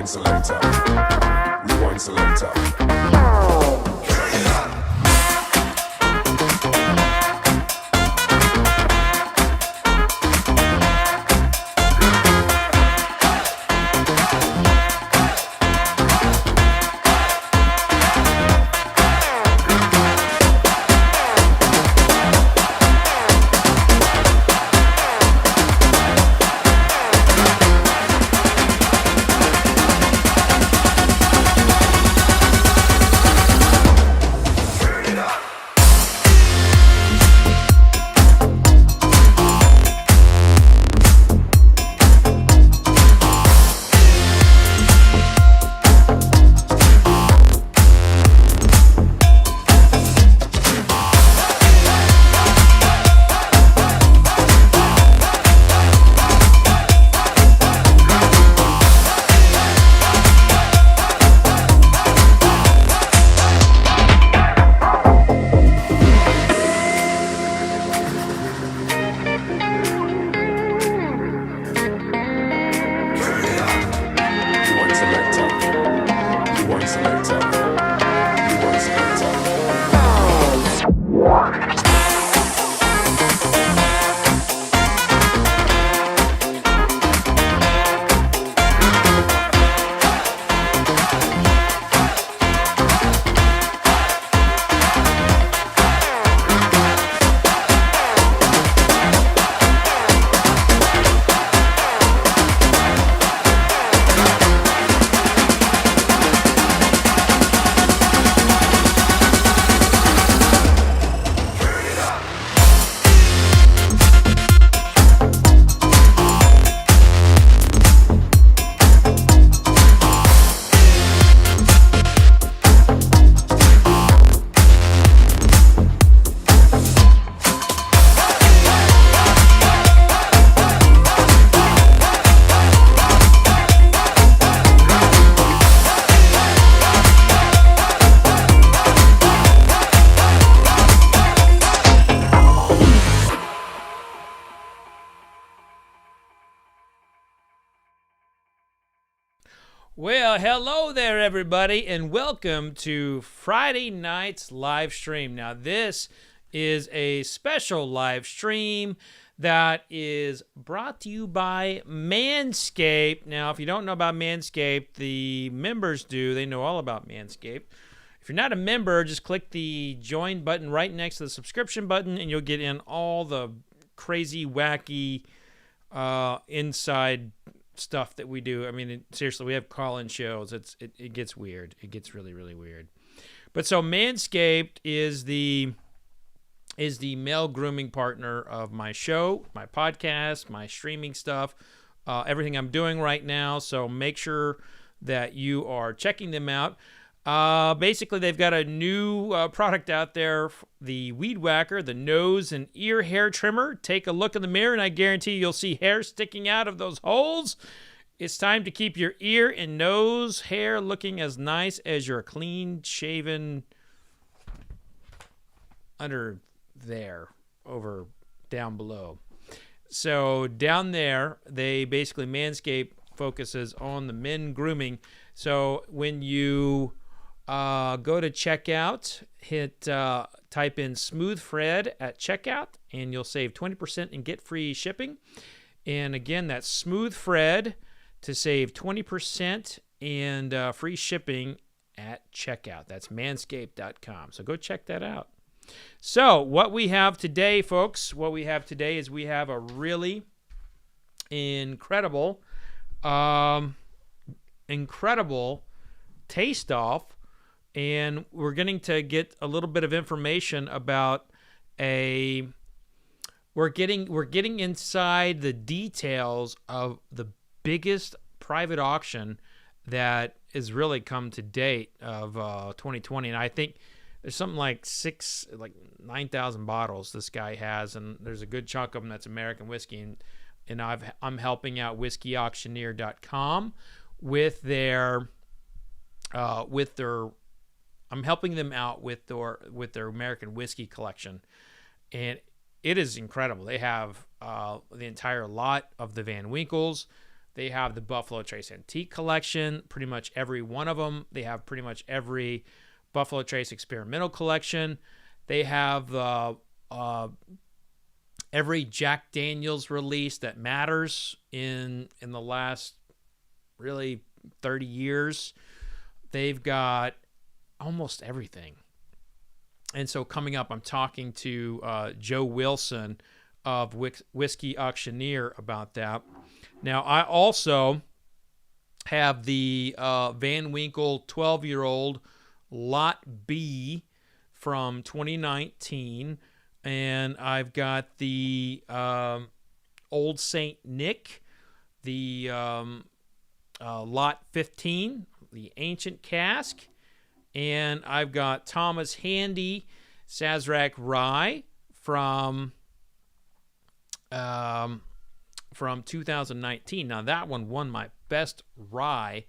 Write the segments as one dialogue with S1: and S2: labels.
S1: Rewind selector. Rewind selector.
S2: Well, hello there, everybody, and welcome to Friday night's live stream. Now, this is a special live stream that is brought to you by Manscaped. Now, if you don't know about Manscaped, the members do. They know all about Manscaped. If you're not a member, just click the join button right next to the subscription button, and you'll get in all the crazy, wacky, inside stuff that we do. I mean, seriously, we have call-in shows. It gets weird. It gets really, really weird. But so Manscaped is the male grooming partner of my show, my podcast, my streaming stuff, everything I'm doing right now. So make sure that you are checking them out. Basically, they've got a new product out there, the Weed Whacker, the nose and ear hair trimmer. Take a look in the mirror, and I guarantee you'll see hair sticking out of those holes. It's time to keep your ear and nose hair looking as nice as your clean-shaven under there, over down below. So down there, they basically, Manscaped focuses on the men grooming. So when you go to checkout, type in Smooth Fred at checkout, and you'll save 20% and get free shipping. And again, that's Smooth Fred to save 20% and free shipping at checkout. That's manscaped.com. So go check that out. So what we have today, folks, is we have a really incredible taste off. And we're getting to get a little bit of information about we're getting inside the details of the biggest private auction that has really come to date of 2020. And I think there's something like 9,000 bottles this guy has, and there's a good chunk of them that's American whiskey. And I'm helping out whiskeyauctioneer.com with their I'm helping them out with their American whiskey collection, and it is incredible. They have the entire lot of the Van Winkles. They have the Buffalo Trace Antique Collection, pretty much every one of them. They have pretty much every Buffalo Trace Experimental Collection. They have every Jack Daniel's release that matters in the last really 30 years. They've got almost everything. And so coming up, I'm talking to Joe Wilson of Whisky Auctioneer about that. Now, I also have the Van Winkle 12-year-old Lot B from 2019, and I've got the Olde St. Nick, the Lot 15, the Ancient Cask, and I've got Thomas Handy Sazerac Rye from 2019. Now that one won my best rye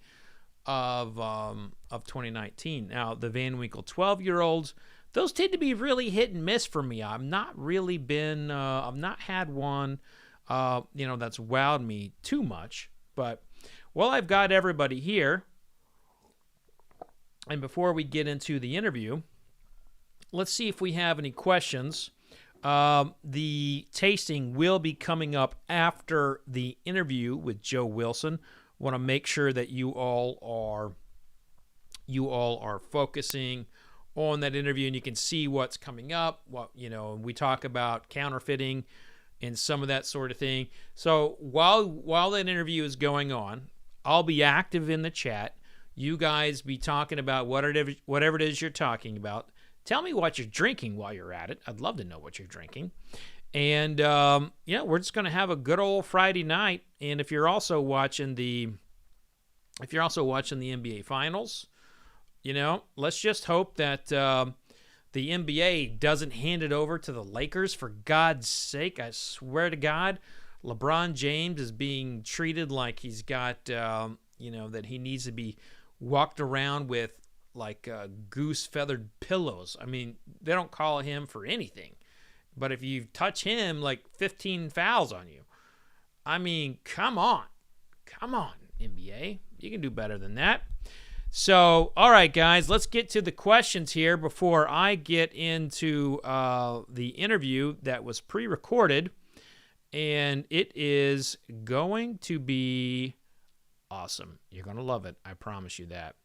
S2: of 2019. Now the Van Winkle 12-year-olds, those tend to be really hit and miss for me. I've not really been, I've not had one, that's wowed me too much. But well, I've got everybody here, and before we get into the interview, let's see if we have any questions. The tasting will be coming up after the interview with Joe Wilson. Want to make sure that you all are focusing on that interview, and you can see what's coming up. We talk about counterfeiting and some of that sort of thing. So while that interview is going on, I'll be active in the chat. You guys be talking about whatever it is you're talking about. Tell me what you're drinking while you're at it. I'd love to know what you're drinking. And, we're just going to have a good old Friday night. And if you're also watching the NBA Finals, let's just hope that the NBA doesn't hand it over to the Lakers. For God's sake, I swear to God, LeBron James is being treated like he's got, that he needs to be walked around with like goose feathered pillows. I mean, they don't call him for anything, but if you touch him, like 15 fouls on you. I mean, come on, NBA, you can do better than that. So, all right, guys, let's get to the questions here before I get into the interview that was pre-recorded, and it is going to be awesome. You're going to love it. I promise you that.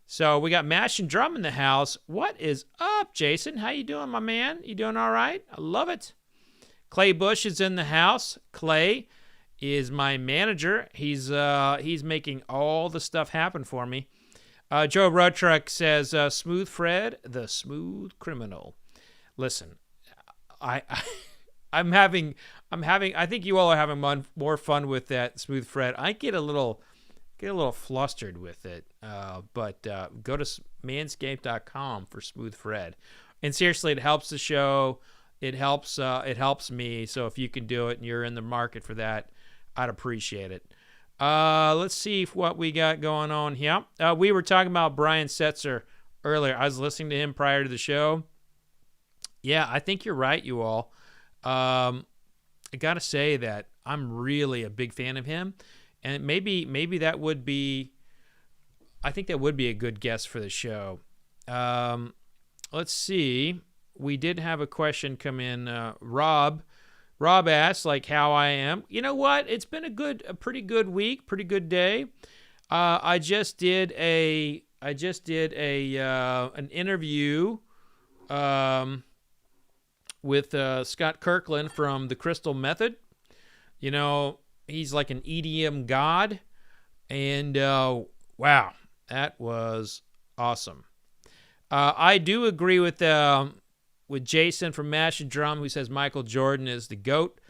S2: So we got Mash and Drum in the house. What is up, Jason? How you doing, my man? You doing all right? I love it. Clay Bush is in the house. Clay is my manager. He's making all the stuff happen for me. Joe Roadtruck says, "Smooth Fred, the smooth criminal." Listen, I'm having. I think you all are having more fun with that Smooth Fred. I get a little flustered with it, but go to manscaped.com for Smooth Fred. And seriously, it helps the show. It helps me. So if you can do it and you're in the market for that, I'd appreciate it. Let's see what we got going on here. We were talking about Brian Setzer earlier. I was listening to him prior to the show. Yeah, I think you're right, you all. I got to say that I'm really a big fan of him. And maybe that would be, I think that would be a good guest for the show. Let's see. We did have a question come in. Rob asked how I am. You know what? It's been a pretty good week, pretty good day. I just did an interview with Scott Kirkland from the Crystal Method. He's like an EDM god, and wow, that was awesome. I do agree with Jason from Mash and Drum, who says Michael Jordan is the GOAT.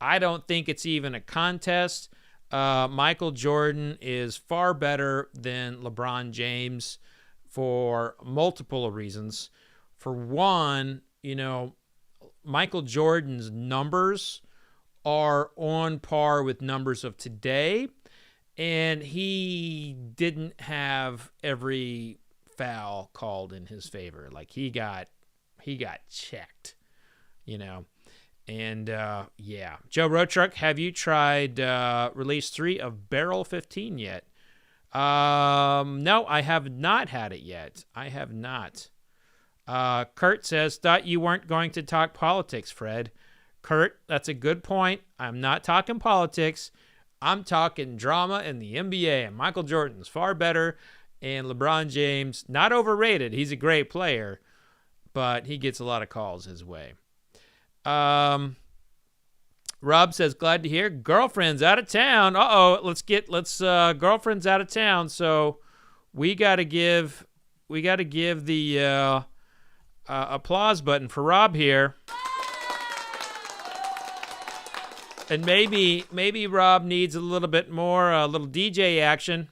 S2: I don't think it's even a contest. Michael Jordan is far better than LeBron James for multiple reasons. For one, Michael Jordan's numbers are on par with numbers of today, and he didn't have every foul called in his favor. Like he got checked, And yeah, Joe Road Truck, have you tried release 3 of Barrel 15 yet? No, I have not had it yet. I have not. Kurt says, thought you weren't going to talk politics, Fred. Kurt, that's a good point. I'm not talking politics. I'm talking drama in the NBA, and Michael Jordan's far better, and LeBron James, not overrated. He's a great player, but he gets a lot of calls his way. Rob says, glad to hear. Girlfriend's out of town. Let's girlfriend's out of town. So we got to give the applause button for Rob here. And maybe Rob needs a little bit more, a little DJ action.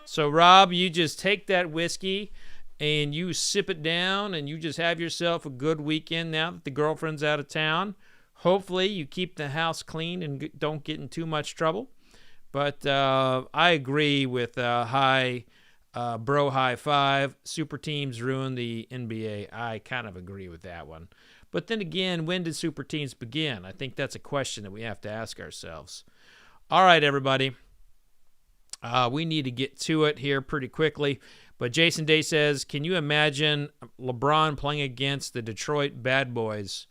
S2: So Rob, you just take that whiskey and you sip it down, and you just have yourself a good weekend now that the girlfriend's out of town. Hopefully you keep the house clean and don't get in too much trouble. But I agree with high five. Super teams ruin the NBA. I kind of agree with that one. But then again, when did super teams begin? I think that's a question that we have to ask ourselves. All right, everybody. We need to get to it here pretty quickly. But Jason Day says, can you imagine LeBron playing against the Detroit Bad Boys?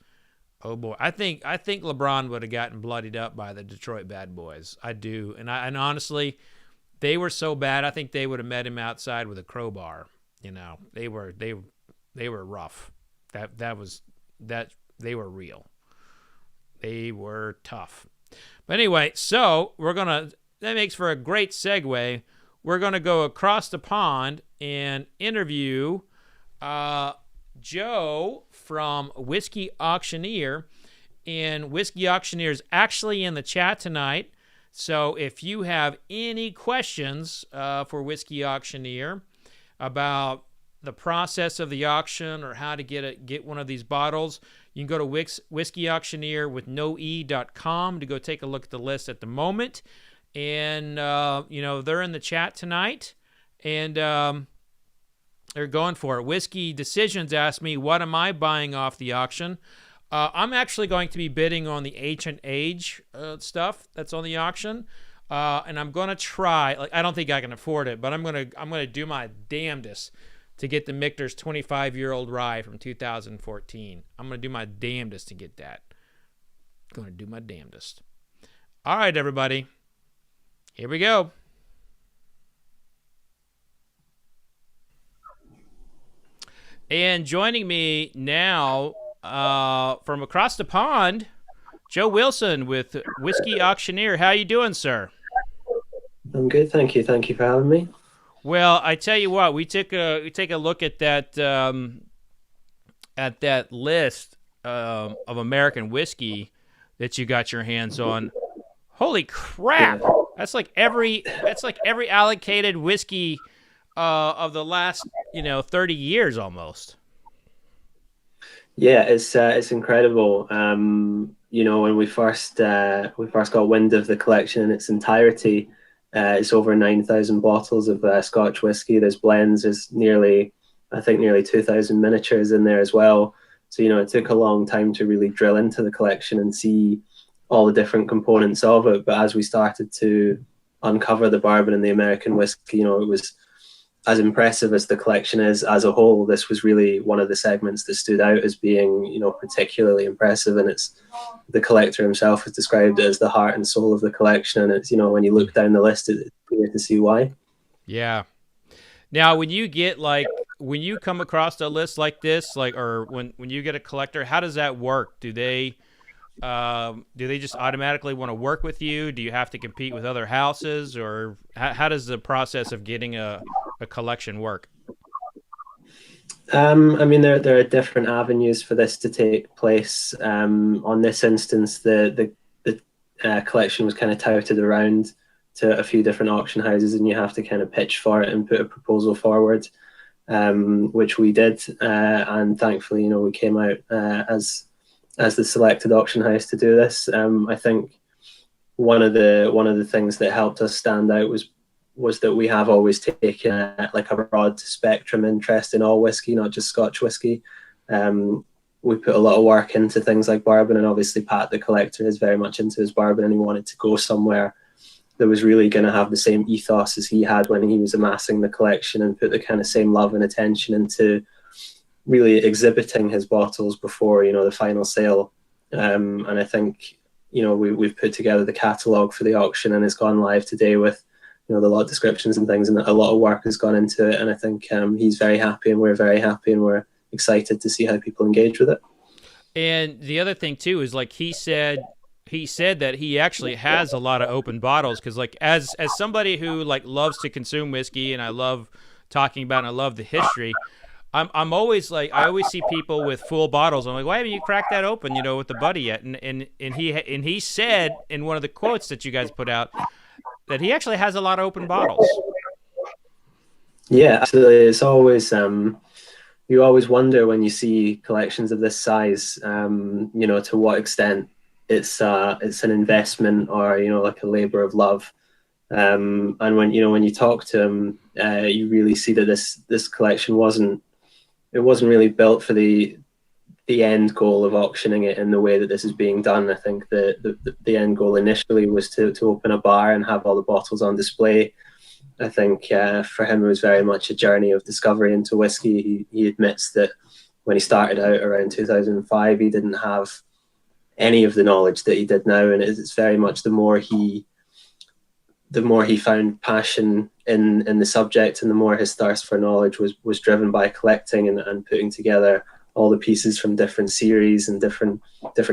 S2: Oh, boy. I think LeBron would have gotten bloodied up by the Detroit Bad Boys. I do. And honestly, they were so bad, I think they would have met him outside with a crowbar. You know, they were rough. They were real. They were tough. But anyway, so that makes for a great segue. We're going to go across the pond and interview Joe from Whisky Auctioneer. And Whisky Auctioneer is actually in the chat tonight. So if you have any questions for Whisky Auctioneer about the process of the auction or how to get one of these bottles, you can go to Whisky Auctioneer with noe.com to go take a look at the list at the moment. And, they're in the chat tonight, and they're going for it. Whiskey Decisions asked me, what am I buying off the auction? I'm actually going to be bidding on the Ancient Age stuff that's on the auction, and I'm going to try. I don't think I can afford it, but I'm gonna do my damnedest to get the Mikter's 25-year-old rye from 2014. I'm going to do my damnedest to get that. Going to do my damnedest. All right, everybody. Here we go. And joining me now from across the pond, Joe Wilson with Whisky Auctioneer. How you doing, sir?
S3: I'm good, thank you. Thank you for having me.
S2: Well, I tell you what, we take a look at that list of American whiskey that you got your hands on. Holy crap!
S3: Yeah.
S2: That's like every allocated whiskey of the last 30 years almost.
S3: Yeah, it's incredible. When we first got wind of the collection in its entirety, it's over 9,000 bottles of Scotch whiskey. There's blends. There's nearly 2,000 miniatures in there as well. So it took a long time to really drill into the collection and see all the different components of it. But as we started to uncover the bourbon and the American whiskey, it was as impressive as the collection is as a whole. This was really one of the segments that stood out as being, particularly impressive. And it's the collector himself has described it as the heart and soul of the collection. And it's, when you look down the list, it's clear to see why. Yeah.
S2: Now, when you come across a list like this, or when you get a collector, how does that work? Do they just automatically want to work with you? Do you have to compete with other houses, or how does the process of getting a collection work?
S3: There are different avenues for this to take place. On this instance, the collection was kind of touted around to a few different auction houses, and you have to kind of pitch for it and put a proposal forward, which we did, and thankfully, we came out as the selected auction house to do this. I think one of the things that helped us stand out was that we have always taken a broad spectrum interest in all whiskey, not just Scotch whiskey. We put a lot of work into things like bourbon, and obviously Pat the collector is very much into his bourbon, and he wanted to go somewhere that was really going to have the same ethos as he had when he was amassing the collection, and put the kind of same love and attention into really exhibiting his bottles before, you know, the final sale. And I think, you know, we've put together the catalogue for the auction, and it's gone live today with, you know, the lot descriptions and things, and a lot of work has gone into it. And I think he's very happy, and we're very happy, and we're excited to see how people engage with it.
S2: And the other thing too is, like, he said that he actually has a lot of open bottles, because, like, as somebody who, like, loves to consume whiskey, and I love talking about, and I love the history, I'm always like, I always see people with full bottles. I'm like, why haven't you cracked that open, you know, with the buddy yet? And he said in one of the quotes that you guys put out that he actually has a lot of open bottles.
S3: Yeah, absolutely. It's always you always wonder when you see collections of this size, you know, to what extent it's an investment, or, you know, like a labor of love. And when you talk to him, you really see that this collection wasn't really built for the end goal of auctioning it in the way that this is being done. I think the end goal initially was to open a bar and have all the bottles on display. I think for him it was very much a journey of discovery into whiskey. He admits that when he started out around 2005, he didn't have any of the knowledge that he did now, and it's very much the more he found passion in the subject, and the more his thirst for knowledge was driven by collecting and putting together all the pieces from different series and different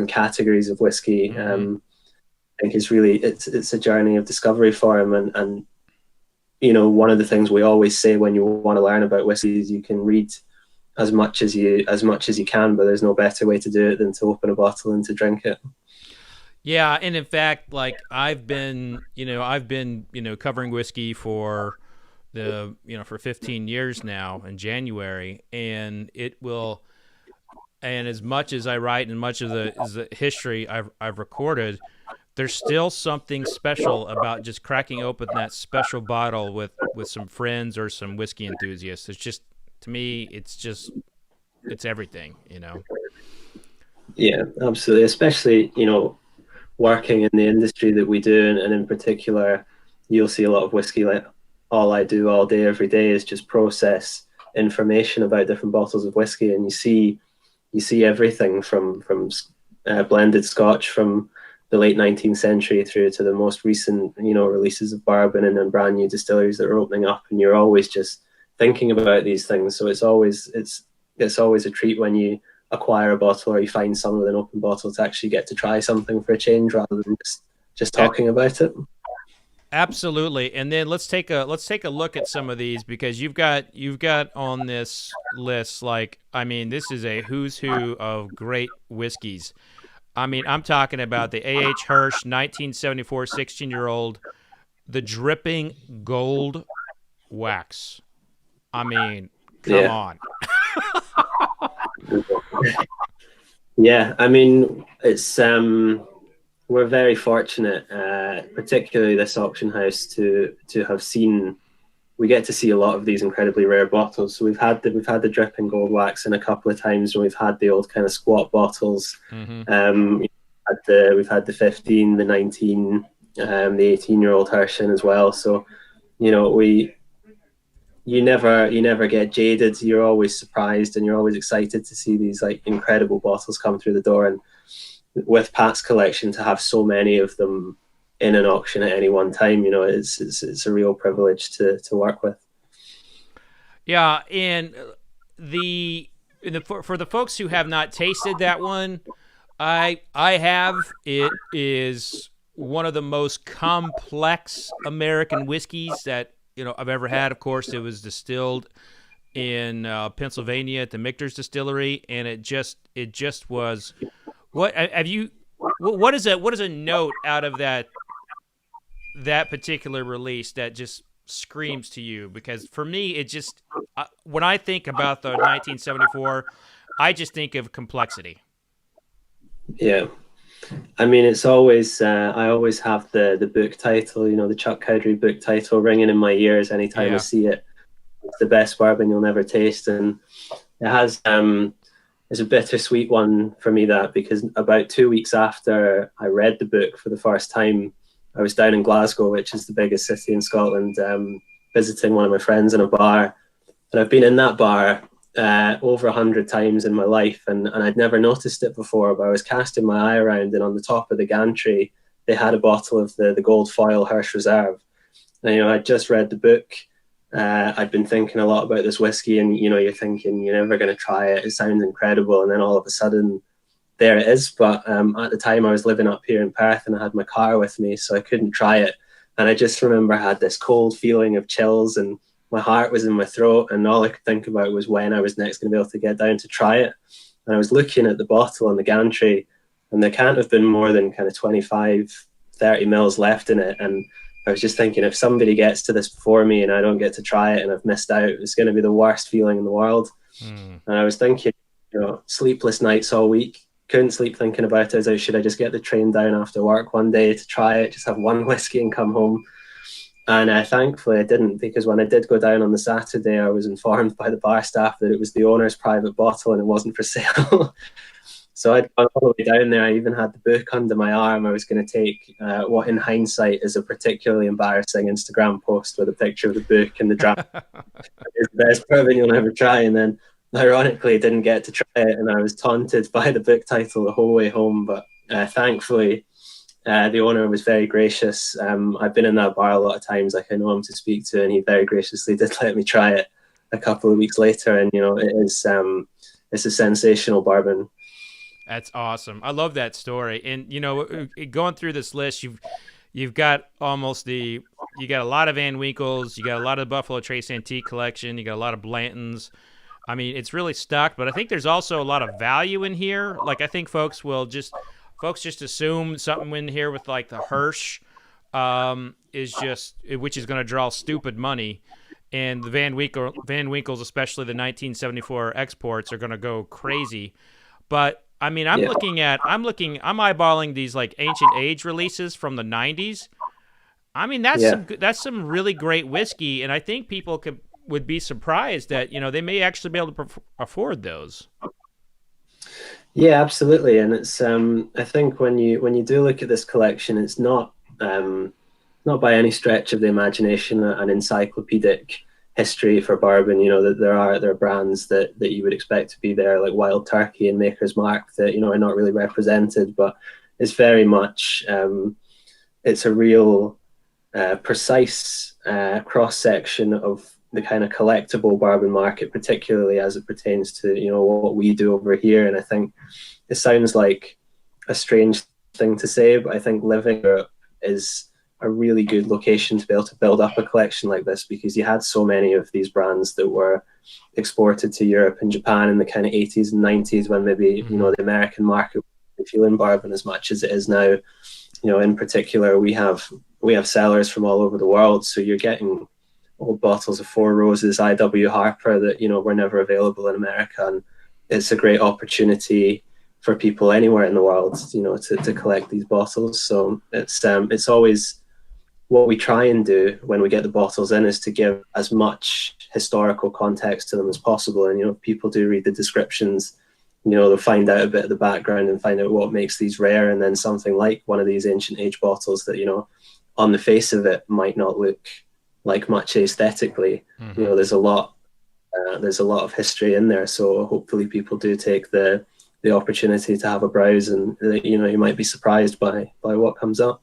S3: categories of whiskey. I think it's a journey of discovery for him, and you know, one of the things we always say when you want to learn about whiskey is you can read as much as you can, but there's no better way to do it than to open a bottle and to drink it.
S2: Yeah, and in fact, like, I've been covering whiskey for for 15 years now in January, and as much as I write and much of the history I've recorded, there's still something special about just cracking open that special bottle with some friends or some whiskey enthusiasts. It's just, to me, it's everything, you know.
S3: Yeah, absolutely. Especially, you know, working in the industry that we do, and in particular, you'll see a lot of whiskey. Like, all I do all day, every day, is just process information about different bottles of whiskey, and you see everything from blended Scotch from the late 19th century through to the most recent, you know, releases of bourbon, and then brand new distilleries that are opening up, and you're always just thinking about these things. So it's always a treat when you acquire a bottle, or you find someone with an open bottle, to actually get to try something for a change, rather than just talking about it.
S2: Absolutely. And then let's take a look at some of these, because you've got on this list, like, I mean, this is a who's who of great whiskeys. I mean, I'm talking about the A.H. Hirsch 1974 16-year-old, the dripping gold wax. I mean, come on.
S3: Yeah, I mean, it's we're very fortunate, particularly this auction house, to have seen. We get to see a lot of these incredibly rare bottles. So we've had the dripping gold wax in a couple of times, and we've had the old kind of squat bottles. We've had the 15, the 19, the 18-year-old Hirschen as well. So, you know, you never get jaded. You're always surprised, and you're always excited to see these, like, incredible bottles come through the door. And with Pat's collection, to have so many of them in an auction at any one time, you know, it's a real privilege to work with.
S2: Yeah, and for the folks who have not tasted that one, I have. It is one of the most complex American whiskeys that, you know, I've ever had. Of course, it was distilled in Pennsylvania at the Mikter's distillery, and it just was. What is a note out of that particular release that just screams to you? Because for me, it just, when I think about the 1974, I just think of complexity.
S3: Yeah, I mean, it's always I always have the book title, you know, the Chuck Cowdery book title ringing in my ears anytime I see it. It's the best bourbon you'll never taste, and it has it's a bittersweet one for me, that, because about 2 weeks after I read the book for the first time, I was down in Glasgow, which is the biggest city in Scotland, visiting one of my friends in a bar. And I've been in that bar over 100 times in my life, and I'd never noticed it before, but I was casting my eye around, and on the top of the gantry, they had a bottle of the gold foil Hirsch Reserve. And, I'd just read the book. I'd been thinking a lot about this whiskey, and, you're thinking you're never going to try it. It sounds incredible. And then all of a sudden, there it is. But at the time I was living up here in Perth, and I had my car with me, so I couldn't try it. And I just remember I had this cold feeling of chills, and my heart was in my throat, and all I could think about was when I was next going to be able to get down to try it. And I was looking at the bottle on the gantry, and there can't have been more than kind of 25, 30 mils left in it. And I was just thinking, if somebody gets to this before me and I don't get to try it and I've missed out, it's going to be the worst feeling in the world. And I was thinking, sleepless nights all week, couldn't sleep thinking about it. Should I just get the train down after work one day to try it, just have one whiskey and come home? And thankfully I didn't, because when I did go down on the Saturday, I was informed by the bar staff that it was the owner's private bottle and it wasn't for sale. So I'd gone all the way down there. I even had the book under my arm. I was going to take what in hindsight is a particularly embarrassing Instagram post with a picture of the book and the draft. It's the best bourbon you'll ever try. And then ironically, I didn't get to try it, and I was taunted by the book title the whole way home. But thankfully, the owner was very gracious. I've been in that bar a lot of times. I know him to speak to, and he very graciously did let me try it a couple of weeks later. And it's a sensational bourbon.
S2: That's awesome. I love that story. And going through this list, you've got you got a lot of Van Winkles, you got a lot of Buffalo Trace Antique Collection, you got a lot of Blantons. I mean, it's really stocked, but I think there's also a lot of value in here. Like, I think folks just assume something in here with like the Hirsch which is going to draw stupid money. And the Van Winkles, especially the 1974 exports, are going to go crazy. But I mean, I'm eyeballing these like ancient age releases from the 90s. I mean, that's some really great whiskey, and I think people would be surprised that they may actually be able to afford those.
S3: Yeah, absolutely. And it's I think when you do look at this collection, it's not by any stretch of the imagination an encyclopedic history for bourbon. That there are brands that you would expect to be there, like Wild Turkey and Maker's Mark, that are not really represented, but it's very much it's a real precise cross section of the kind of collectible bourbon market, particularly as it pertains to what we do over here. And I think it sounds like a strange thing to say, but I think living in Europe is a really good location to be able to build up a collection like this, because you had so many of these brands that were exported to Europe and Japan in the kind of 80s and 90s, when maybe the American market wasn't feeling bourbon as much as it is now. In particular, we have sellers from all over the world, so you're getting old bottles of Four Roses, I.W. Harper that were never available in America, and it's a great opportunity for people anywhere in the world to collect these bottles. So it's always what we try and do when we get the bottles in, is to give as much historical context to them as possible. And if people do read the descriptions, they'll find out a bit of the background and find out what makes these rare. And then something like one of these ancient age bottles that on the face of it might not look like much aesthetically. There's a lot of history in there, so hopefully people do take the opportunity to have a browse, and you might be surprised by what comes up.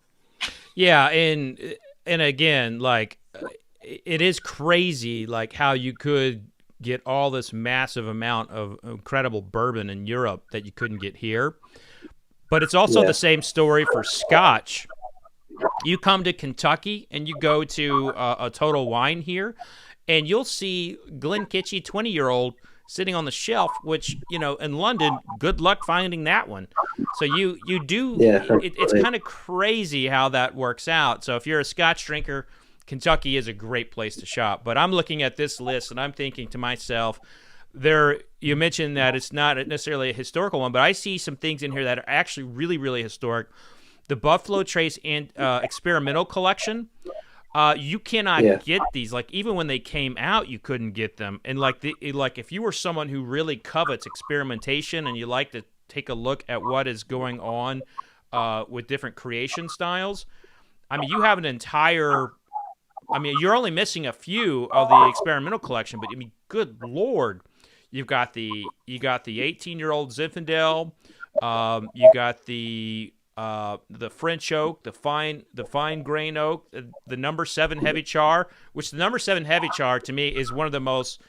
S2: Yeah, and again, like, it is crazy like how you could get all this massive amount of incredible bourbon in Europe that you couldn't get here. But it's also the same story for Scotch. You come to Kentucky and you go to a Total Wine here, and you'll see Glencairn 20-year-old sitting on the shelf, which, in London, good luck finding that one. So you do, it's kind of crazy how that works out. So if you're a Scotch drinker, Kentucky is a great place to shop. But I'm looking at this list and I'm thinking to myself, you mentioned that it's not necessarily a historical one, but I see some things in here that are actually really, really historic. The Buffalo Trace and Experimental Collection. You cannot
S3: Yeah.
S2: get these. Like even when they came out, you couldn't get them. And like like if you were someone who really covets experimentation and you like to take a look at what is going on with different creation styles, I mean, you have an entire. I mean, you're only missing a few of the experimental collection, but I mean, good lord, you got the 18-year-old Zinfandel, you got the French oak, the fine grain oak, the number 7 heavy char, which the number 7 heavy char to me is one of the most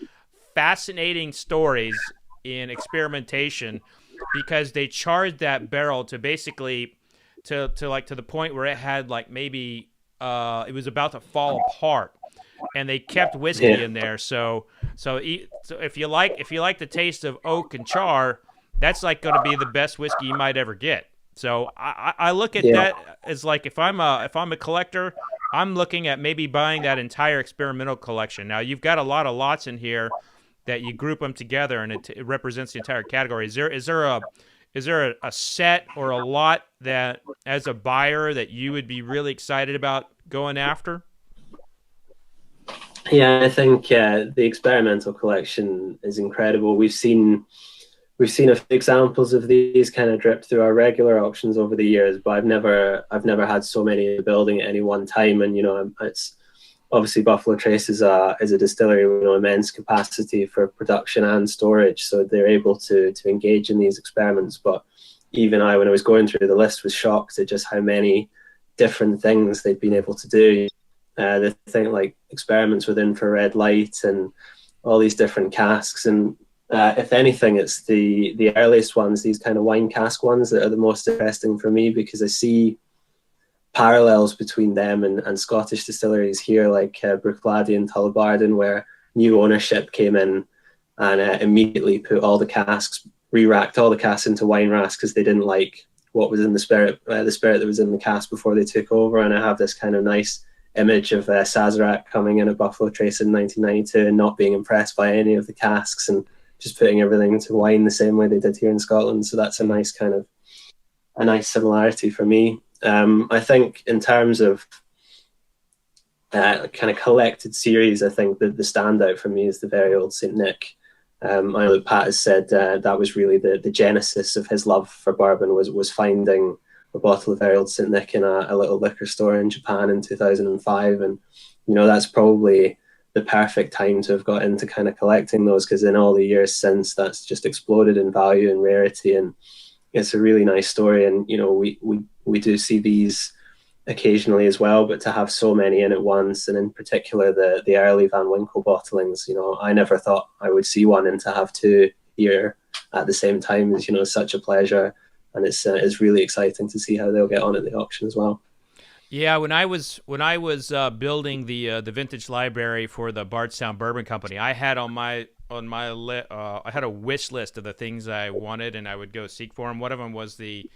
S2: fascinating stories in experimentation, because they charred that barrel to basically to the point where it had like maybe it was about to fall apart, and they kept whiskey in there. So if you like the taste of oak and char, that's like going to be the best whiskey you might ever get. So I look at that as like if I'm a collector, I'm looking at maybe buying that entire experimental collection. Now you've got a lot of lots in here that you group them together, and it represents the entire category. Is there a set or a lot that, as a buyer, that you would be really excited about going after?
S3: Yeah, I think the experimental collection is incredible. We've seen a few examples of these kind of drip through our regular auctions over the years, but I've never had so many in the building at any one time. And it's obviously Buffalo Trace is a distillery with immense capacity for production and storage, so they're able to engage in these experiments. But even I, when I was going through the list, was shocked at just how many different things they've been able to do. The thing like experiments with infrared light and all these different casks, and if anything, it's the earliest ones, these kind of wine cask ones, that are the most interesting for me, because I see parallels between them and Scottish distilleries here, like Bruichladdich and Tullibardine, where new ownership came in and immediately put all the casks, re-racked all the casks into wine rasks because they didn't like what was in the spirit that was in the cask before they took over. And I have this kind of nice image of Sazerac coming in at Buffalo Trace in 1992 and not being impressed by any of the casks and just putting everything into wine the same way they did here in Scotland. So that's a nice similarity for me. I think in terms of kind of collected series, I think that the standout for me is the Very Old St Nick. I know that Pat has said that was really the genesis of his love for bourbon, was finding a bottle of Very Old St Nick in a little liquor store in Japan in 2005. And, that's probably the perfect time to have got into kind of collecting those, because in all the years since, that's just exploded in value and rarity. And it's a really nice story. And, we do see these occasionally as well, but to have so many in at once, and in particular the early Van Winkle bottlings, I never thought I would see one, and to have two here at the same time is, such a pleasure. And it's really exciting to see how they'll get on at the auction as well.
S2: Yeah, when I was building the vintage library for the Bardstown Bourbon Company, I had I had a wish list of the things I wanted, and I would go seek for them. One of them was the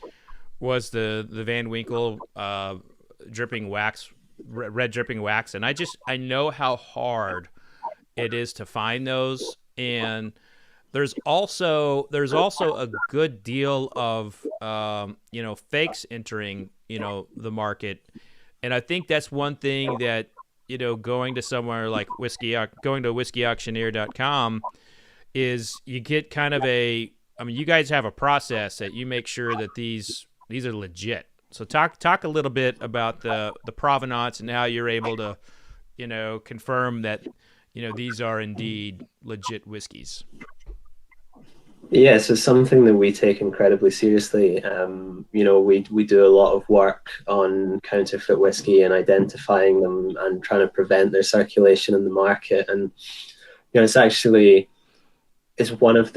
S2: Van Winkle dripping wax, red dripping wax, and I know how hard it is to find those. And there's also a good deal of fakes entering the market, and I think that's one thing that going to somewhere like going to whiskeyauctioneer.com is you get kind of you guys have a process that you make sure that these are legit. So talk a little bit about the provenance and how you're able to confirm that these are indeed legit whiskeys.
S3: Yeah, so something that we take incredibly seriously. We do a lot of work on counterfeit whiskey and identifying them and trying to prevent their circulation in the market. And it's one of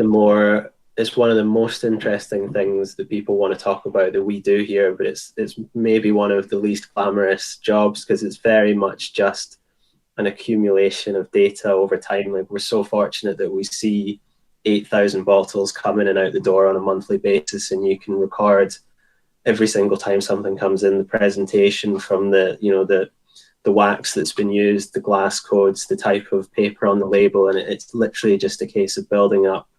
S3: the most interesting things that people want to talk about that we do here, but it's maybe one of the least glamorous jobs, because it's very much just an accumulation of data over time. Like, we're so fortunate that we see 8,000 bottles come in and out the door on a monthly basis, and you can record every single time something comes in, the presentation from the wax that's been used, the glass codes, the type of paper on the label, and it's literally just a case of building up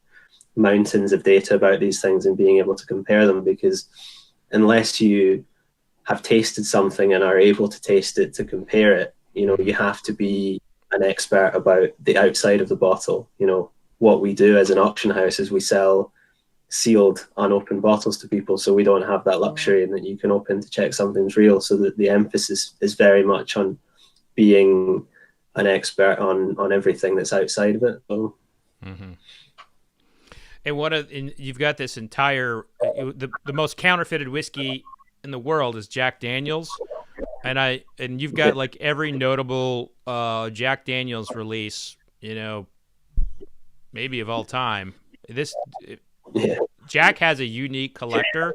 S3: mountains of data about these things and being able to compare them, because unless you have tasted something and are able to taste it to compare it, You know, you have to be an expert about the outside of the bottle. You know, what we do as an auction house is we sell sealed, unopened bottles to people, so we don't have that luxury and that you can open to check something's real. So that the emphasis is very much on being an expert on everything that's outside of it. So.
S2: Mm-hmm. And you've got this entire the most counterfeited whiskey in the world is Jack Daniel's, and you've got like every notable Jack Daniel's release, you know, maybe of all time. Jack has a unique collector,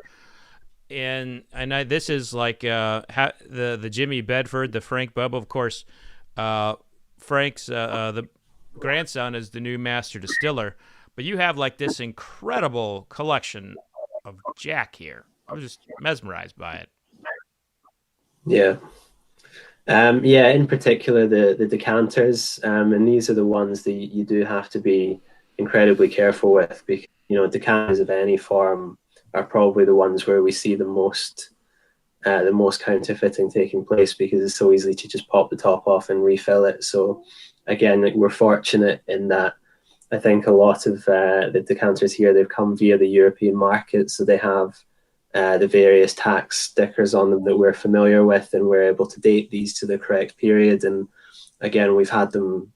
S2: and this is like the Jimmy Bedford, the Frank Bubba, of course. Frank's the grandson is the new master distiller. But you have like this incredible collection of Jack here. I was just mesmerized by it.
S3: Yeah. In particular, the decanters, and these are the ones that you do have to be incredibly careful with, because, you know, decanters of any form are probably the ones where we see the most counterfeiting taking place, because it's so easy to just pop the top off and refill it. So again, like, we're fortunate in that I think a lot of the decanters here, they've come via the European market, so they have the various tax stickers on them that we're familiar with, and we're able to date these to the correct period. And again, we've had them,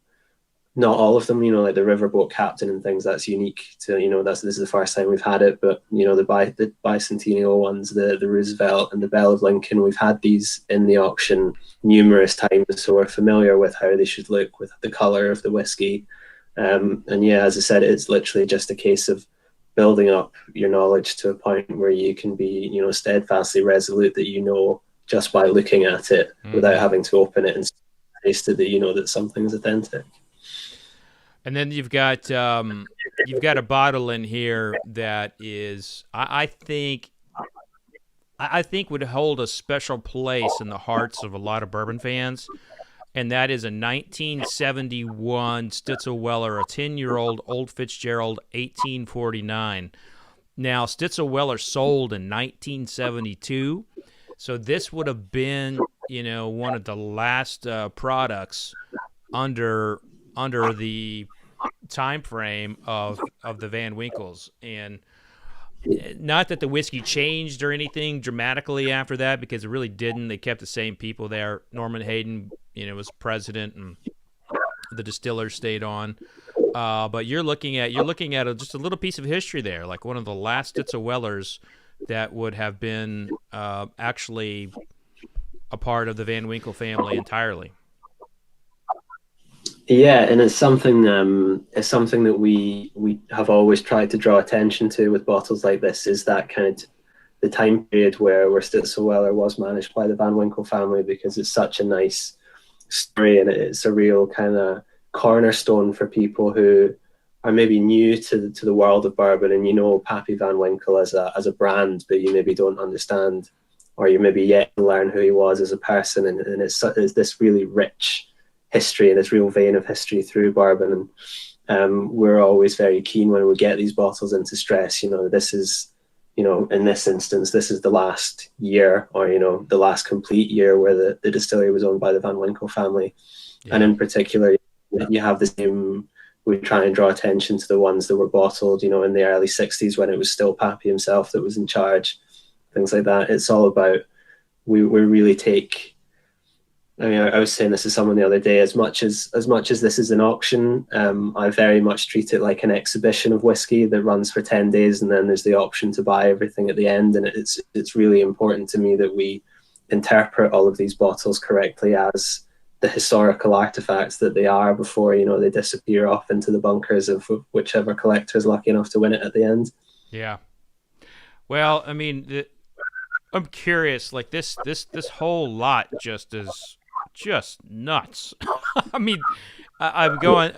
S3: not all of them, you know, like the Riverboat Captain and things, that's unique to, you know, this is the first time we've had it. But, you know, the bicentennial ones, the Roosevelt and the Belle of Lincoln, we've had these in the auction numerous times, so we're familiar with how they should look, with the color of the whiskey. And yeah, as I said, it's literally just a case of building up your knowledge to a point where you can be, you know, steadfastly resolute that, you know, just by looking at it without having to open it and taste it, that you know that something's authentic.
S2: And then you've got a bottle in here that is, I think would hold a special place in the hearts of a lot of bourbon fans. And that is a 1971 Stitzel-Weller, a 10-year-old Old Fitzgerald 1849. Now, Stitzel-Weller sold in 1972, so this would have been, you know, one of the last products under the time frame of the Van Winkles. And not that the whiskey changed or anything dramatically after that, because it really didn't. They kept the same people there. Norman Hayden, you know, was president, and the distillers stayed on. But you're looking at just a little piece of history there, like one of the last Stitzel-Wellers that would have been actually a part of the Van Winkle family entirely.
S3: Yeah, and it's something that we have always tried to draw attention to with bottles like this, is that kind of the time period where Stitzel-Weller was managed by the Van Winkle family, because it's such a nice story, and it's a real kind of cornerstone for people who are maybe new to the world of bourbon, and you know Pappy Van Winkle as a brand, but you maybe don't understand, or you maybe yet to learn who he was as a person, and it's this really rich history and this real vein of history through bourbon. And we're always very keen when we get these bottles into stress, you know, this is, you know, in this instance, this is the last year, or, you know, the last complete year where the distillery was owned by the Van Winkle family. Yeah. And in particular, you have the same, we try and draw attention to the ones that were bottled, you know, in the early 60s when it was still Pappy himself that was in charge, things like that. It's all about, we really take, I mean, I was saying this to someone the other day, as much as this is an auction, I very much treat it like an exhibition of whiskey that runs for 10 days, and then there's the option to buy everything at the end. And it's really important to me that we interpret all of these bottles correctly as the historical artifacts that they are, before, you know, they disappear off into the bunkers of whichever collector is lucky enough to win it at the end.
S2: Yeah. Well, I mean, I'm curious, like this whole lot just is just nuts. I mean, I'm going.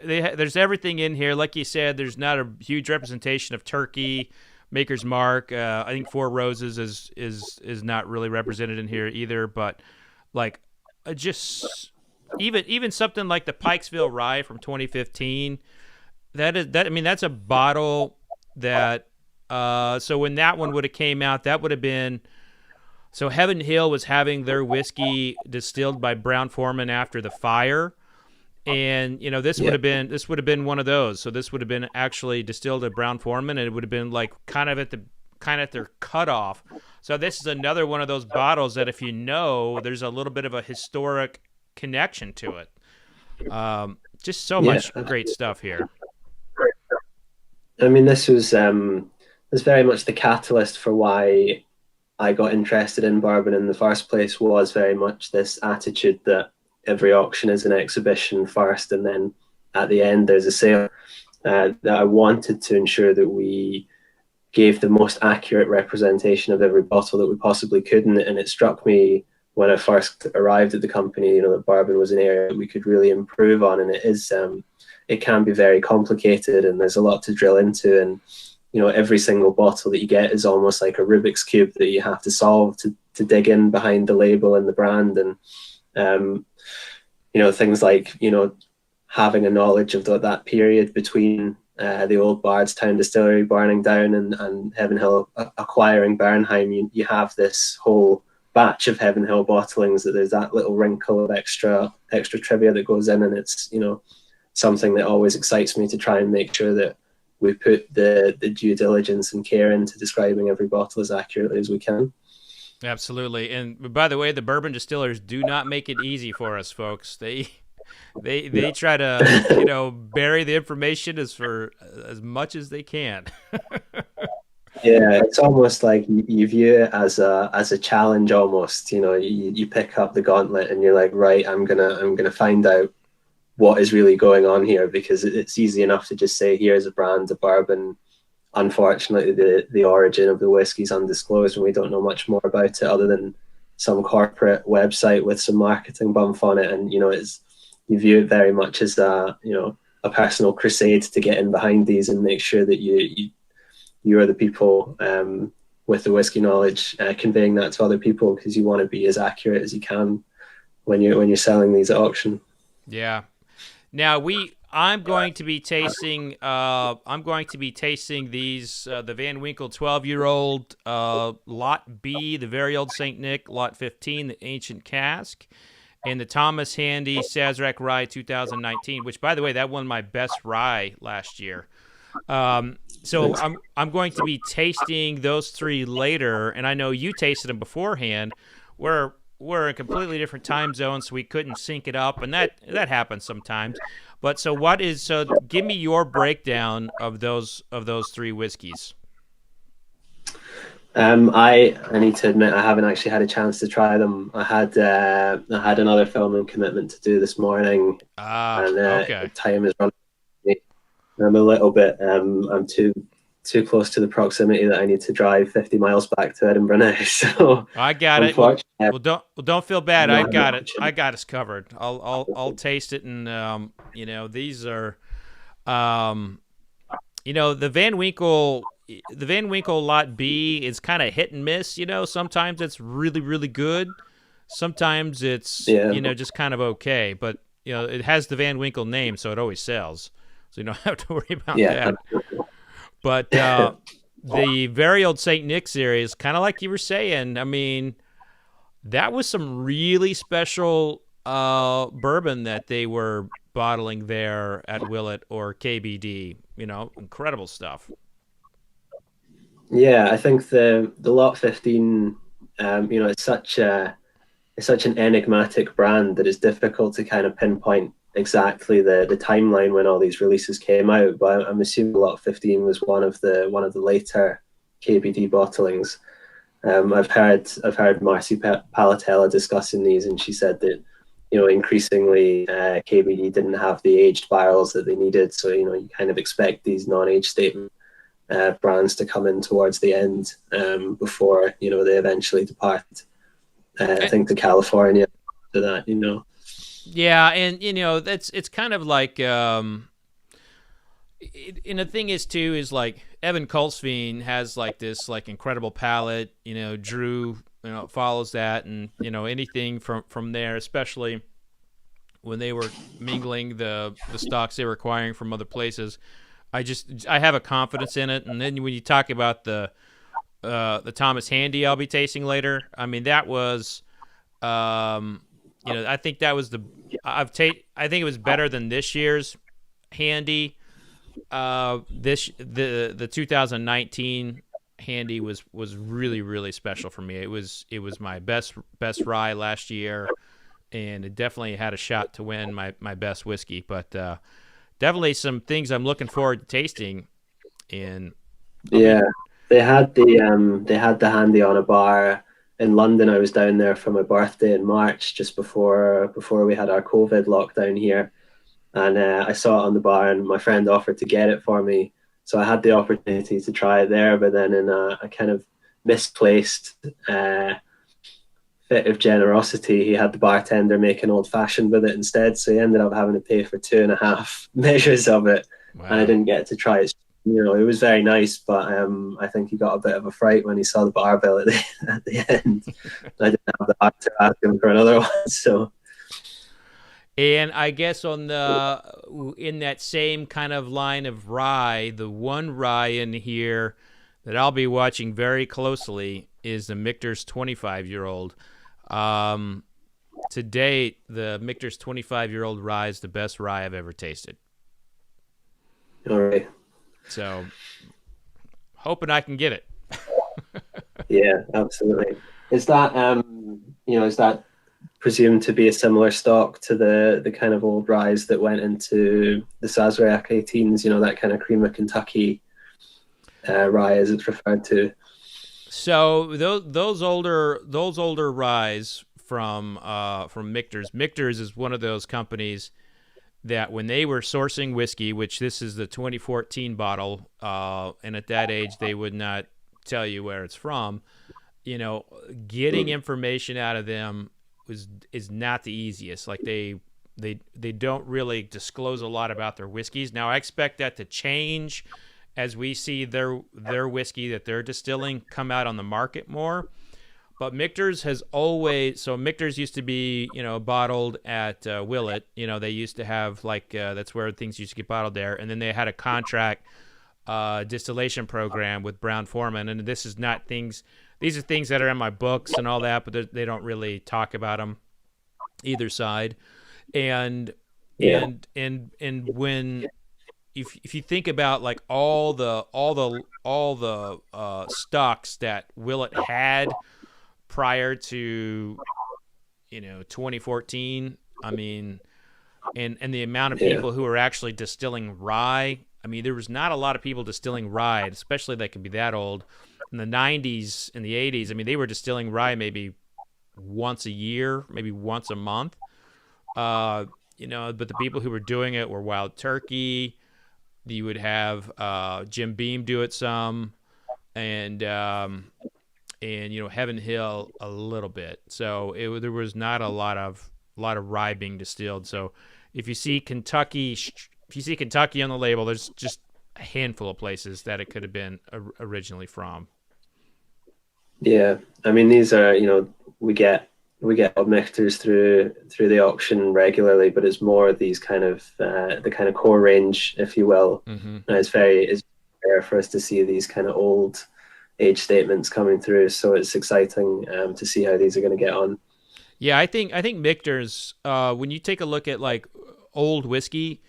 S2: There's everything in here. Like you said, there's not a huge representation of Turkey, Maker's Mark. I think Four Roses is not really represented in here either. But like, just even something like the Pikesville Rye from 2015. I mean, that's a bottle that. So when that one would have came out, that would have been So Heaven Hill was having their whiskey distilled by Brown-Forman after the fire. And this would have been one of those. So this would have been actually distilled at Brown-Forman, and it would have been like kind of at their cutoff. So this is another one of those bottles that, if there's a little bit of a historic connection to it. Just so much great stuff here.
S3: I mean, this was very much the catalyst for why I got interested in bourbon in the first place. Was very much this attitude that every auction is an exhibition first, and then at the end there's a sale. That I wanted to ensure that we gave the most accurate representation of every bottle that we possibly could, and it struck me when I first arrived at the company, that bourbon was an area that we could really improve on, and it can be very complicated, and there's a lot to drill into, and every single bottle that you get is almost like a Rubik's Cube that you have to solve to dig in behind the label and the brand, and things like, having a knowledge of that period between the old Bardstown distillery burning down and Heaven Hill acquiring Bernheim. You have this whole batch of Heaven Hill bottlings that there's that little wrinkle of extra trivia that goes in, and it's, something that always excites me to try and make sure that we put the due diligence and care into describing every bottle as accurately as we can.
S2: Absolutely. And by the way, the bourbon distillers do not make it easy for us, folks. They try to, bury the information as much as they can.
S3: Yeah, it's almost like you view it as a challenge almost. You pick up the gauntlet and you're like, right, I'm gonna find out what is really going on here, because it's easy enough to just say, here's a brand of bourbon. Unfortunately, the origin of the whiskey is undisclosed, and we don't know much more about it other than some corporate website with some marketing bump on it. And you view it very much as a personal crusade to get in behind these and make sure that you are the people with the whiskey knowledge, conveying that to other people, because you want to be as accurate as you can when you're selling these at auction.
S2: Yeah. Now I'm going to be tasting these the Van Winkle 12-year-old Lot B, the Very Old St. Nick, Lot 15, the Ancient Cask, and the Thomas Handy Sazerac Rye 2019, which, by the way, that won my best rye last year. So I'm going to be tasting those three later, and I know you tasted them beforehand. We're in completely different time zones, so we couldn't sync it up, and that happens sometimes. But so give me your breakdown of those three whiskeys.
S3: I need to admit I haven't actually had a chance to try them. I had another filming commitment to do this morning, and
S2: okay.
S3: Time is running. I'm a little bit I'm too close to the proximity that I need to drive 50 miles back to Edinburgh now. So
S2: I got it. Well, don't feel bad. I got it. I got us covered. I'll taste it, and these are, the Van Winkle Lot B is kind of hit and miss. Sometimes it's really, really good. Sometimes it's just kind of okay. But it has the Van Winkle name, so it always sells. So you don't have to worry about that. But the Very Old St. Nick series, kind of like you were saying, I mean, that was some really special bourbon that they were bottling there at Willett or KBD. Incredible stuff.
S3: Yeah, I think the Lot 15, it's such an enigmatic brand that it's difficult to kind of pinpoint exactly the timeline when all these releases came out, but I'm assuming Lot 15 was one of the later KBD bottlings. I've heard Marcy Palatella discussing these, and she said that increasingly KBD didn't have the aged barrels that they needed, so you kind of expect these non-age statement brands to come in towards the end before they eventually depart. I think to California to that.
S2: Yeah, and it's kind of like and the thing is like Evan Colsveen has like this like incredible palate. Drew follows that, and anything from there, especially when they were mingling the stocks they were acquiring from other places. I have a confidence in it, and then when you talk about the the Thomas Handy I'll be tasting later. I mean, that was, I think that was I think it was better than this year's Handy. The 2019 Handy was really, really special for me. It was my best rye last year, and it definitely had a shot to win my best whiskey. But definitely some things I'm looking forward to tasting. And
S3: they had the Handy on a bar in London. I was down there for my birthday in March, just before we had our COVID lockdown here. And I saw it on the bar, and my friend offered to get it for me. So I had the opportunity to try it there, but then in a kind of misplaced fit of generosity, he had the bartender make an old fashioned with it instead. So he ended up having to pay for 2.5 measures of it. Wow. And I didn't get to try it. It was very nice, but I think he got a bit of a fright when he saw the bar bill at the end. I didn't have the heart to ask him for another one. So.
S2: And I guess in that same kind of line of rye, the one rye in here that I'll be watching very closely is the Mikter's 25-year-old. To date, the Mikter's 25-year-old rye is the best rye I've ever tasted.
S3: All right.
S2: So, hoping I can get it.
S3: Yeah, absolutely. Is that is that presumed to be a similar stock to the kind of old ryes that went into the Sazerac 18s, that kind of cream of Kentucky rye as it's referred to?
S2: So those older ryes from Mikter's is one of those companies that when they were sourcing whiskey, which this is the 2014 bottle, and at that age they would not tell you where it's from, getting information out of them is not the easiest. Like they don't really disclose a lot about their whiskeys. Now I expect that to change as we see their whiskey that they're distilling come out on the market more. But Mikter's Mikter's used to be, bottled at Willett. They used to have that's where things used to get bottled there. And then they had a contract distillation program with Brown-Forman. And this is not things, these are things that are in my books and all that, but they don't really talk about them either side. And when, if you think about like all the stocks that Willett had prior to 2014, I mean, and the amount of people who are actually distilling rye, I mean, there was not a lot of people distilling rye, especially that could be that old. In the 90s and the 80s, I mean, they were distilling rye maybe once a year, maybe once a month. But the people who were doing it were Wild Turkey. You would have Jim Beam do it some, and Heaven Hill a little bit. So there was not a lot of rye being distilled. So if you see Kentucky on the label, there's just a handful of places that it could have been originally from. Yeah,
S3: I mean, these are we get Michters through the auction regularly, but it's more these kind of the kind of core range, if you will. Mm-hmm. And it's rare for us to see these kind of old age statements coming through. So it's exciting to see how these are going to get on.
S2: Yeah, I think Michter's, when you take a look at like old whiskey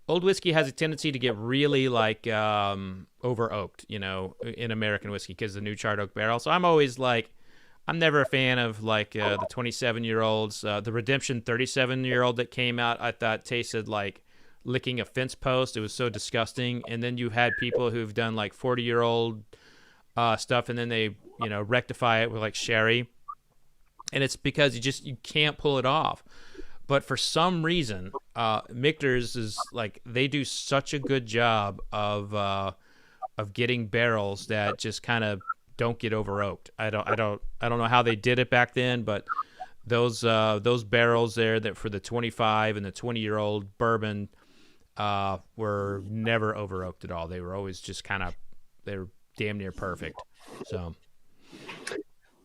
S2: has a tendency to get really like over oaked, in American whiskey because of the new charred oak barrel. So I'm always like, I'm never a fan of like the 27-year-olds. The Redemption 37-year-old that came out, I thought tasted like licking a fence post. It was so disgusting. And then you had people who've done like 40-year-old stuff, and then they rectify it with like sherry, and it's because you can't pull it off. But for some reason, Michter's is like they do such a good job of getting barrels that just kind of don't get over oaked. I don't know how they did it back then, but those barrels there that for the 25 and the 20-year-old bourbon were never over oaked at all. They were always just they were damn near perfect. So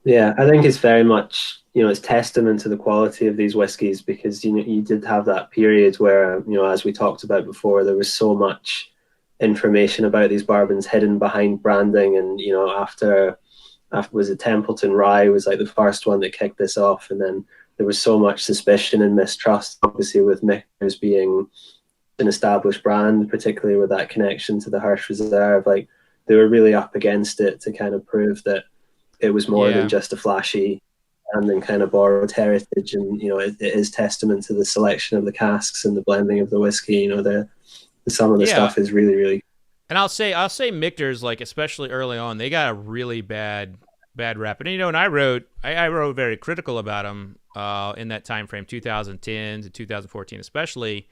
S3: yeah, I think it's very much it's testament to the quality of these whiskies, because you did have that period where as we talked about before, there was so much information about these bourbons hidden behind branding, and after was it Templeton Rye was like the first one that kicked this off, and then there was so much suspicion and mistrust, obviously, with Mikter's being an established brand, particularly with that connection to the Hirsch Reserve. Like, they were really up against it to kind of prove that it was more than just a flashy and then kind of borrowed heritage. And, you know, it is testament to the selection of the casks and the blending of the whiskey. You know, the some of the stuff is really, really.
S2: And I'll say Michter's, like, especially early on, they got a really bad rap. And, you know, and I wrote very critical about them in that time frame, 2010 to 2014, especially.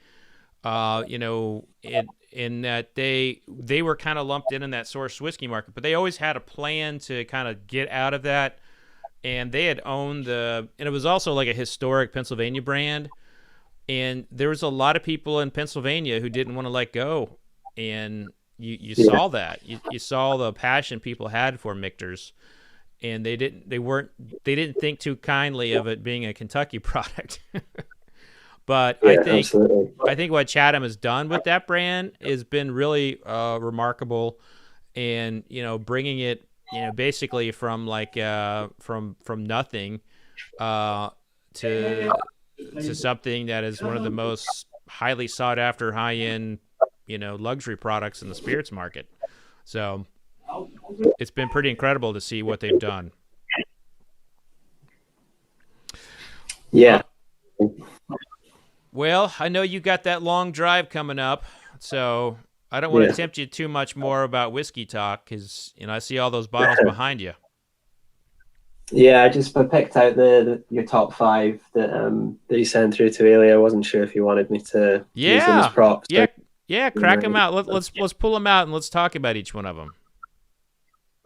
S2: You know, in that they were kind of lumped in that source whiskey market, but they always had a plan to kind of get out of that. And they had owned and it was also like a historic Pennsylvania brand. And there was a lot of people in Pennsylvania who didn't want to let go. And you saw that. You saw the passion people had for Michter's. And they didn't think too kindly of it being a Kentucky product. But I think what Chatham has done with that brand has been really remarkable, and, you know, bringing it, you know, basically from like from nothing to something that is one of the most highly sought after, high end, you know, luxury products in the spirits market. So it's been pretty incredible to see what they've done.
S3: Yeah.
S2: Well, I know you got that long drive coming up, so I don't want to tempt you too much more about whiskey talk, because, you know, I see all those bottles behind you.
S3: Yeah, I picked out your top 5 that you sent through to Ailey. I wasn't sure if you wanted me to use them as props.
S2: Yeah, crack them out. Let's pull them out and let's talk about each one of them.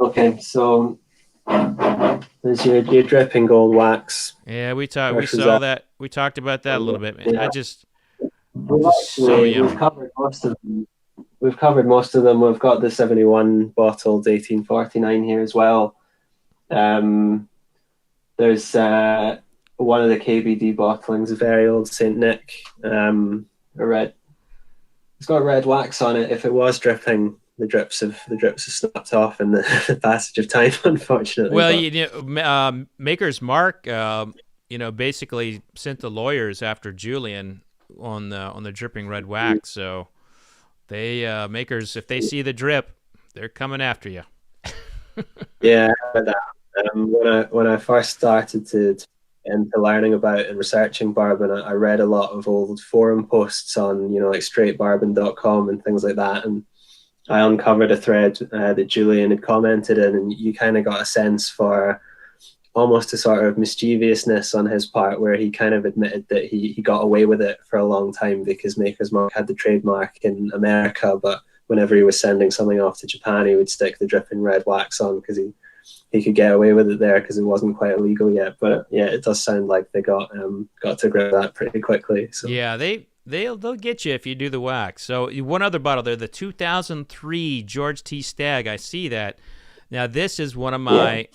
S3: Okay, so there's your dripping gold wax.
S2: Yeah, we saw that. We talked about that a little bit.
S3: Yeah.
S2: We've
S3: covered most of them. We've got the 71 bottled 1849 here as well. There's one of the KBD bottlings, a very old St Nick, a red. It's got red wax on it. If it was dripping, the drips have snapped off in the passage of time, unfortunately.
S2: Well, you know, Maker's Mark, you know, basically sent the lawyers after Julian on the dripping red wax. So they Makers, if they see the drip, they're coming after you.
S3: Yeah, I heard that. When I first started to into learning about and researching bourbon, I read a lot of old forum posts on, you know, like straightbourbon.com and things like that, and I uncovered a thread that Julian had commented in, and you kind of got a sense for almost a sort of mischievousness on his part, where he kind of admitted that he got away with it for a long time because Maker's Mark had the trademark in America, but whenever he was sending something off to Japan, he would stick the dripping red wax on because he could get away with it there because it wasn't quite illegal yet. But yeah, it does sound like they got to grip that pretty quickly. So
S2: yeah, they'll get you if you do the wax. So one other bottle there, the 2003 George T Stag. I see that. Now this is one of my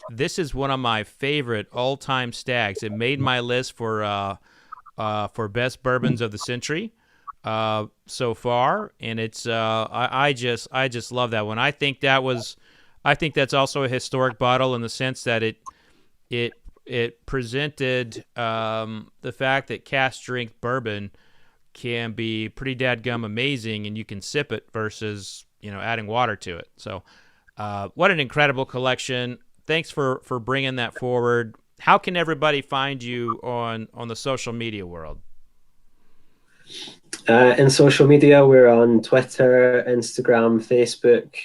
S2: favorite all-time stags. It made my list for best bourbons of the century so far, and it's I just love that one. I think that's also a historic bottle in the sense that it presented the fact that cask strength bourbon can be pretty dadgum amazing, and you can sip it versus, you know, adding water to it. So what an incredible collection. Thanks for bringing that forward. How can everybody find you on the social media world?
S3: In social media, we're on Twitter, Instagram, Facebook.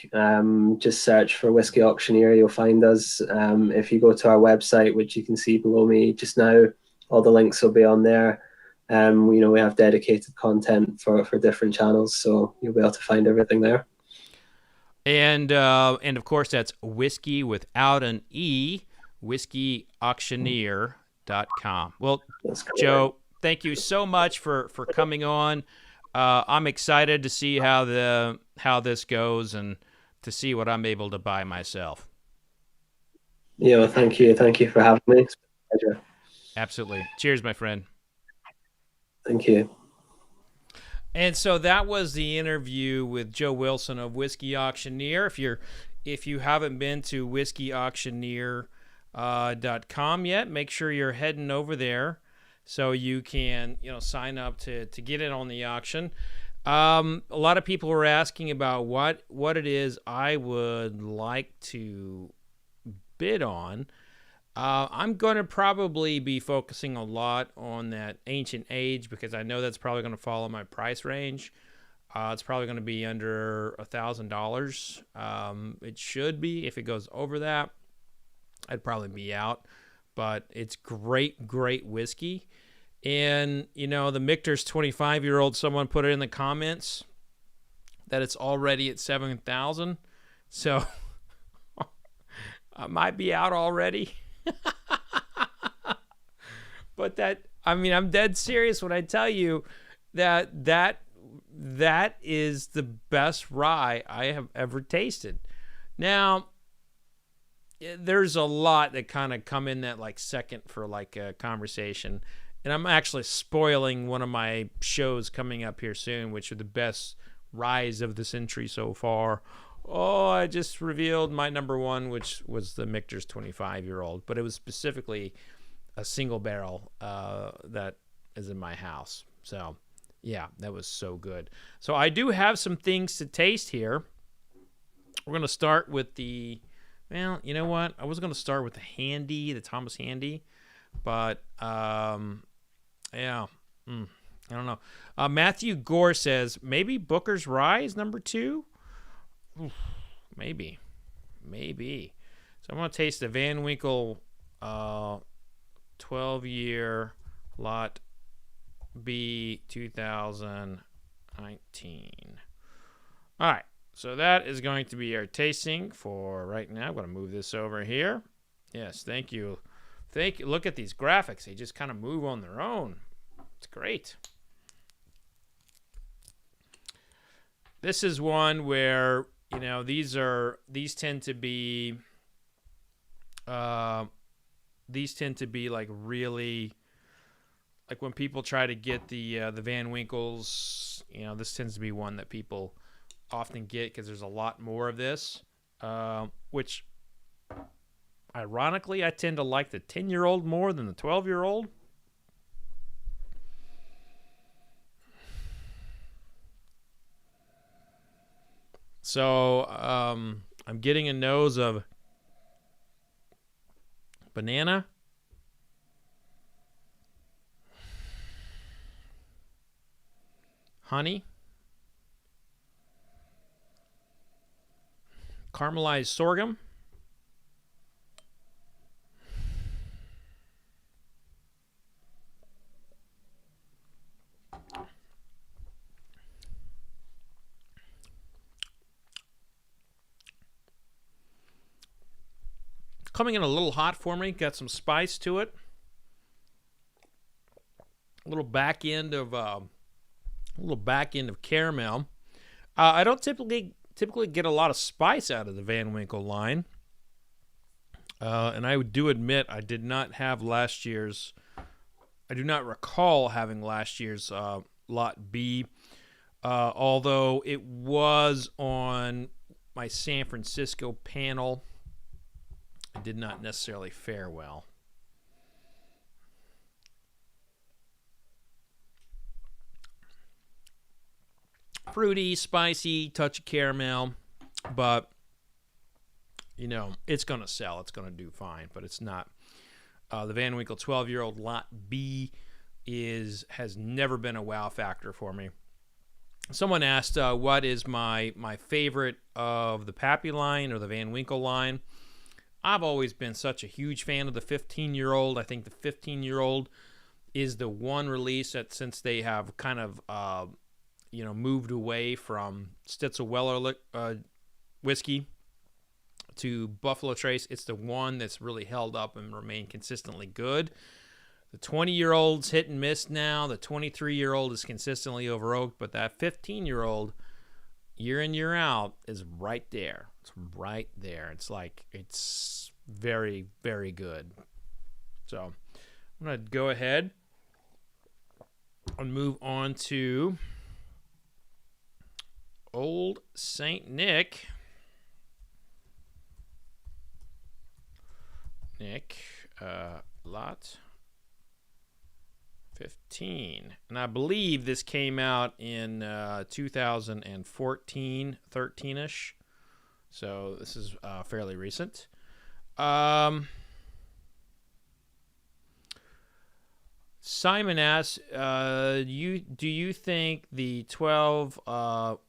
S3: Just search for Whisky Auctioneer, you'll find us. If you go to our website, which you can see below me just now, all the links will be on there. You know, we have dedicated content for different channels, so you'll be able to find everything there.
S2: And of course, that's whiskey without an E, whiskeyauctioneer.com. Well, Joe, thank you so much for coming on. I'm excited to see how this goes and to see what I'm able to buy myself.
S3: Yeah, well, thank you for having me. It's a pleasure.
S2: Absolutely. Cheers, my friend.
S3: Thank you.
S2: And so that was the interview with Joe Wilson of Whisky Auctioneer. If you haven't been to whiskeyauctioneer.com yet, make sure you're heading over there so you can sign up to get in on the auction. A lot of people were asking about what it is I would like to bid on. I'm going to probably be focusing a lot on that ancient age because I know that's probably going to follow my price range. It's probably going to be under $1,000. It should be. If it goes over that, I'd probably be out. But it's great whiskey. And, the Mikter's 25-year-old, someone put it in the comments that it's already at $7,000. So I might be out already. But I'm dead serious when I tell you that is the best rye I have ever tasted. Now, there's a lot that kind of come in that second for a conversation. And I'm actually spoiling one of my shows coming up here soon, which are the best ryes of the century so far. Oh, I just revealed my number one, which was the Mikter's 25-year-old. But it was specifically a single barrel that is in my house. So, yeah, that was so good. So I do have some things to taste here. We're going to start with well, you know what? I was going to start with the Thomas Handy. But, yeah, I don't know. Matthew Gore says, maybe Booker's Rye is number 2? Oof, maybe. So I'm going to taste the Van Winkle 12-year Lot B 2019. All right, so that is going to be our tasting for right now. I'm going to move this over here. Yes, thank you. Look at these graphics. They just kind of move on their own. It's great. This is one where, these tend to be really, when people try to get the Van Winkles, this tends to be one that people often get because there's a lot more of this, which ironically I tend to like the 10-year-old more than the 12-year-old. So I'm getting a nose of banana, honey, caramelized sorghum, coming in a little hot for me. Got some spice to it. A little back end of caramel. I don't typically get a lot of spice out of the Van Winkle line, and I do admit I did not have last year's. I do not recall having last year's Lot B, although it was on my San Francisco panel. It did not necessarily fare well. Fruity, spicy, touch of caramel, but it's going to sell. It's going to do fine, but it's not. The Van Winkle 12-year-old Lot B has never been a wow factor for me. Someone asked, what is my favorite of the Pappy line or the Van Winkle line? I've always been such a huge fan of the 15-year-old. I think the 15-year-old is the one release that, since they have kind of, moved away from Stitzel-Weller whiskey to Buffalo Trace, it's the one that's really held up and remained consistently good. The 20-year-old's hit and miss now. The 23-year-old is consistently over oaked, but that 15-year-old, year in, year out, is right there. It's right there. It's very, very good. So I'm going to go ahead and move on to Old St. Nick. Lot 15. And I believe this came out in 2014, 13-ish. So this is fairly recent. Simon asks, do you think the 12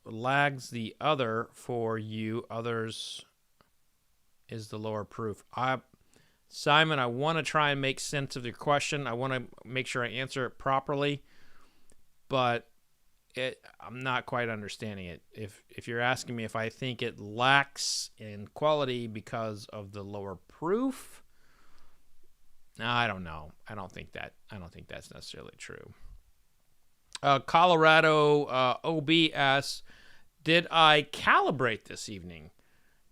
S2: lags the other for you? Others is the lower proof. Simon, I want to try and make sense of your question. I want to make sure I answer it properly, but I'm not quite understanding it. If you're asking me if I think it lacks in quality because of the lower proof, no, I don't know. I don't think that's necessarily true. Colorado OB asks, did I calibrate this evening?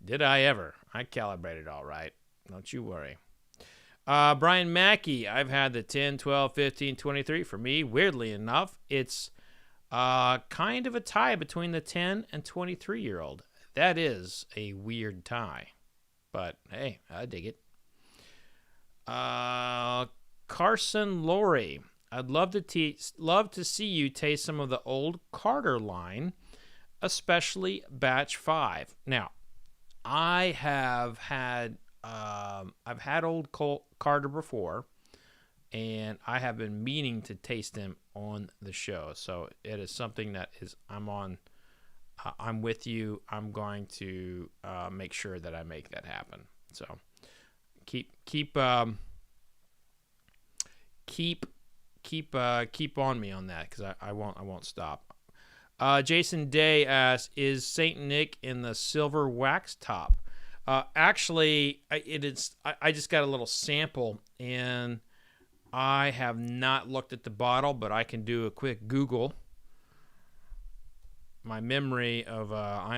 S2: Did I ever? I calibrated all right. Don't you worry. Brian Mackey, I've had the 10, 12, 15, 23. For me, weirdly enough, it's kind of a tie between the 10 and 23-year-old. That is a weird tie. But, hey, I dig it. Carson Laurie, I'd love to see you taste some of the old Carter line, especially Batch 5. Now, I've had old Carter before, and I have been meaning to taste them on the show. So it is something that I'm with you. I'm going to make sure that I make that happen. So keep on me on that, because I won't stop. Jason Day asks, is Saint Nick in the silver wax top? Actually, I just got a little sample, and I have not looked at the bottle, but I can do a quick Google. My memory of I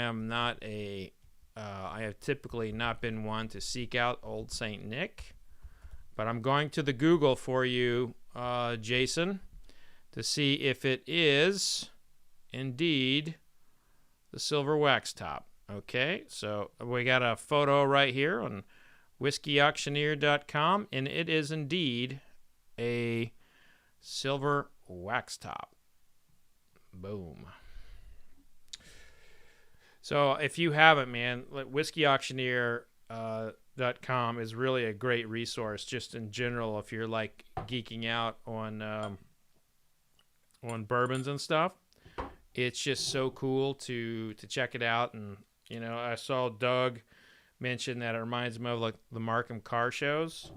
S2: have typically not been one to seek out Old St. Nick, but I'm going to the Google for you, Jason, to see if it is indeed the silver wax top. Okay, so we got a photo right here on whiskeyauctioneer.com, and it is indeed a silver wax top. Boom. So if you haven't, man, whiskeyauctioneer.com is really a great resource just in general if you're like geeking out on bourbons and stuff. It's just so cool to check it out. And you know, I saw Doug mention that it reminds him of like the Markham car shows.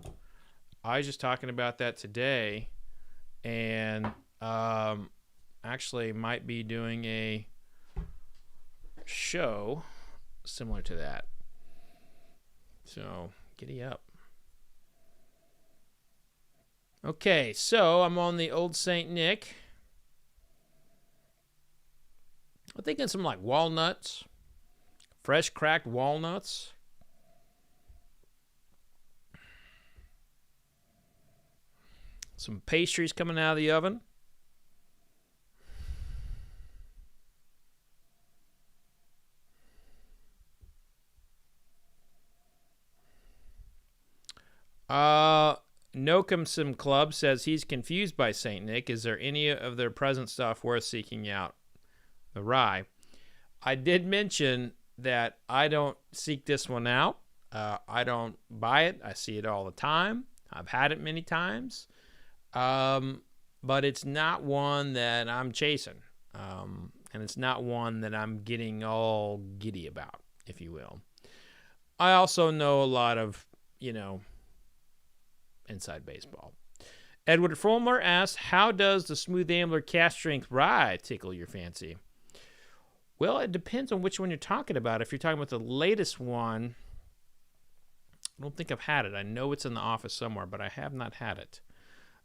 S2: I was just talking about that today, and actually might be doing a show similar to that. So giddy up. Okay, so I'm on the Old St. Nick. I'm thinking some like walnuts. Fresh cracked walnuts. Some pastries coming out of the oven. Nokumsim Club says he's confused by St. Nick. Is there any of their present stuff worth seeking out? The rye. I did mention that I don't seek this one out. I don't buy it. I see it all the time. I've had it many times. But it's not one that I'm chasing. And it's not one that I'm getting all giddy about, if you will. I also know a lot of, inside baseball. Edward Fulmer asks, how does the Smooth Ambler Cask Strength Rye tickle your fancy? Well, it depends on which one you're talking about. If you're talking about the latest one, I don't think I've had it. I know it's in the office somewhere, but I have not had it.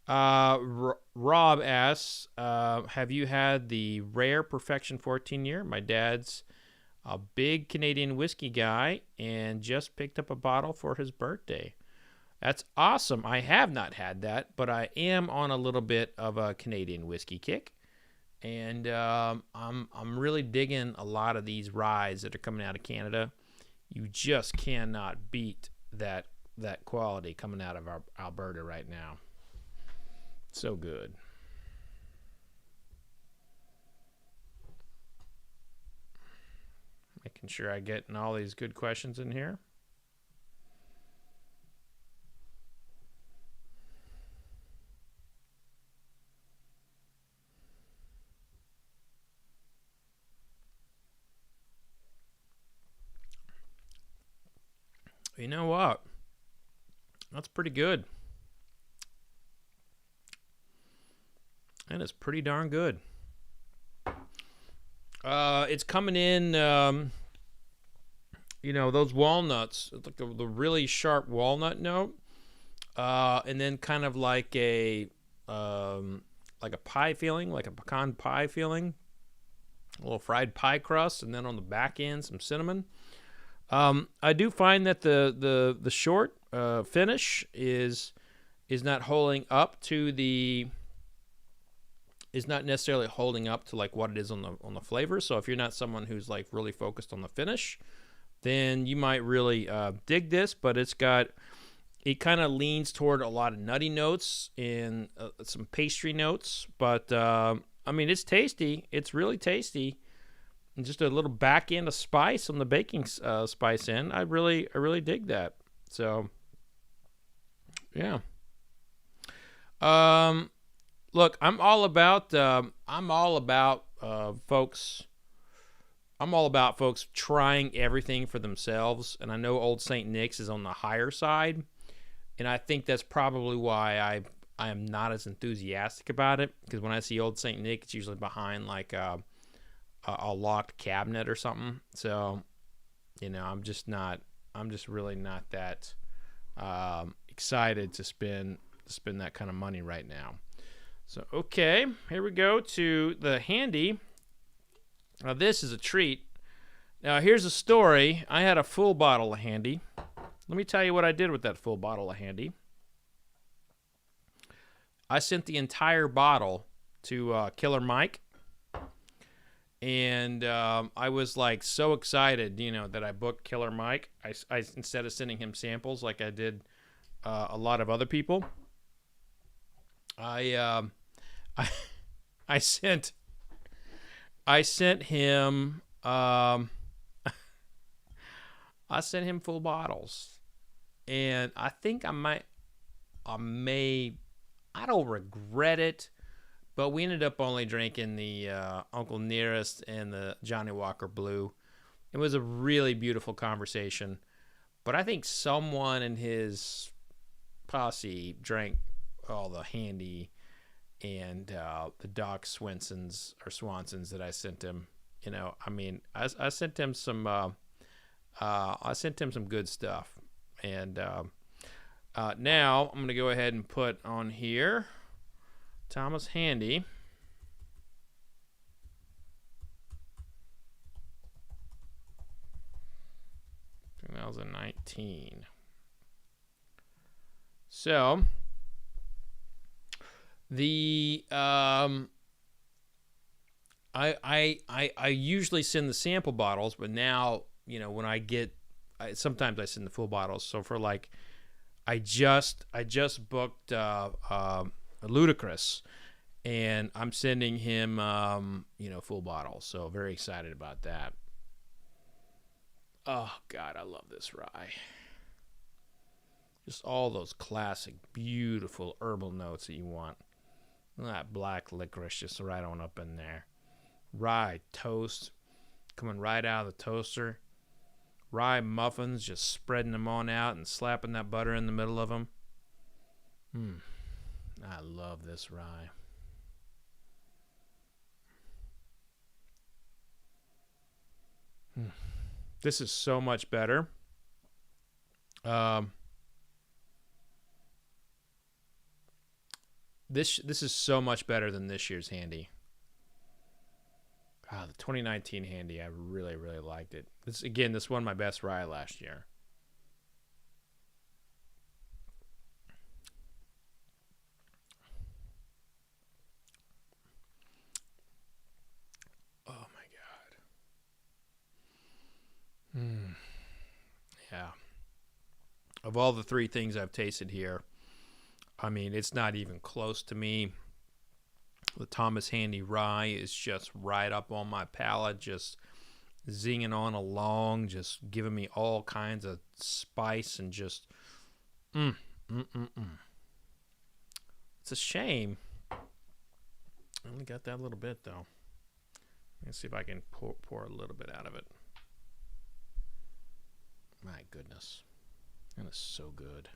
S2: Rob asks, have you had the Rare Perfection 14 year? My dad's a big Canadian whiskey guy and just picked up a bottle for his birthday. That's awesome. I have not had that, but I am on a little bit of a Canadian whiskey kick. And I'm really digging a lot of these ryes that are coming out of Canada. You just cannot beat that quality coming out of our Alberta right now. So good. Making sure I get all these good questions in here. You know what? That's pretty good. And it's pretty darn good. It's coming in, those walnuts, like the really sharp walnut note, and then kind of like a pie feeling, like a pecan pie feeling, a little fried pie crust, and then on the back end some cinnamon. I do find that the short finish is not holding up to is not necessarily holding up to like what it is on the flavor. So if you're not someone who's like really focused on the finish, then you might really dig this. But it kind of leans toward a lot of nutty notes and some pastry notes. But I mean, it's tasty. It's really tasty. And just a little back end of spice on the baking spice end. I really dig that. So, yeah. Look, I'm all about folks. I'm all about folks trying everything for themselves. And I know Old St. Nick's is on the higher side, and I think that's probably why I am not as enthusiastic about it. Because when I see Old St. Nick, it's usually behind like a locked cabinet or something. So, I'm just really not that excited to spend that kind of money right now. So, okay, here we go to the handy. Now, this is a treat. Now, here's a story. I had a full bottle of handy. Let me tell you what I did with that full bottle of handy. I sent the entire bottle to Killer Mike. And I was like so excited, that I booked Killer Mike. I instead of sending him samples like I did a lot of other people, I sent him full bottles, and I think I don't regret it. But we ended up only drinking the Uncle Nearest and the Johnny Walker Blue. It was a really beautiful conversation. But I think someone in his posse drank all the handy and the Doc Swansons that I sent him. I sent him some good stuff. And now I'm going to go ahead and put on here Thomas Handy. In 2019. So the I usually send the sample bottles, but now when sometimes I send the full bottles. So for like I just booked Ludacris, and I'm sending him full bottles, so very excited about that. Oh God, I love this rye. Just all those classic beautiful herbal notes that you want. That black licorice just right on up in there. Rye toast coming right out of the toaster. Rye muffins, just spreading them on out and slapping that butter in the middle of them. I love this rye. This is so much better. This is so much better than this year's handy. The 2019 handy, I really, really liked it. This won my best rye last year. of all the three things I've tasted here, I mean, it's not even close to me. The Thomas Handy Rye is just right up on my palate, just zinging on along, just giving me all kinds of spice and just It's a shame. I only got that little bit, though. Let's see if I can pour a little bit out of it. My goodness. That is so good.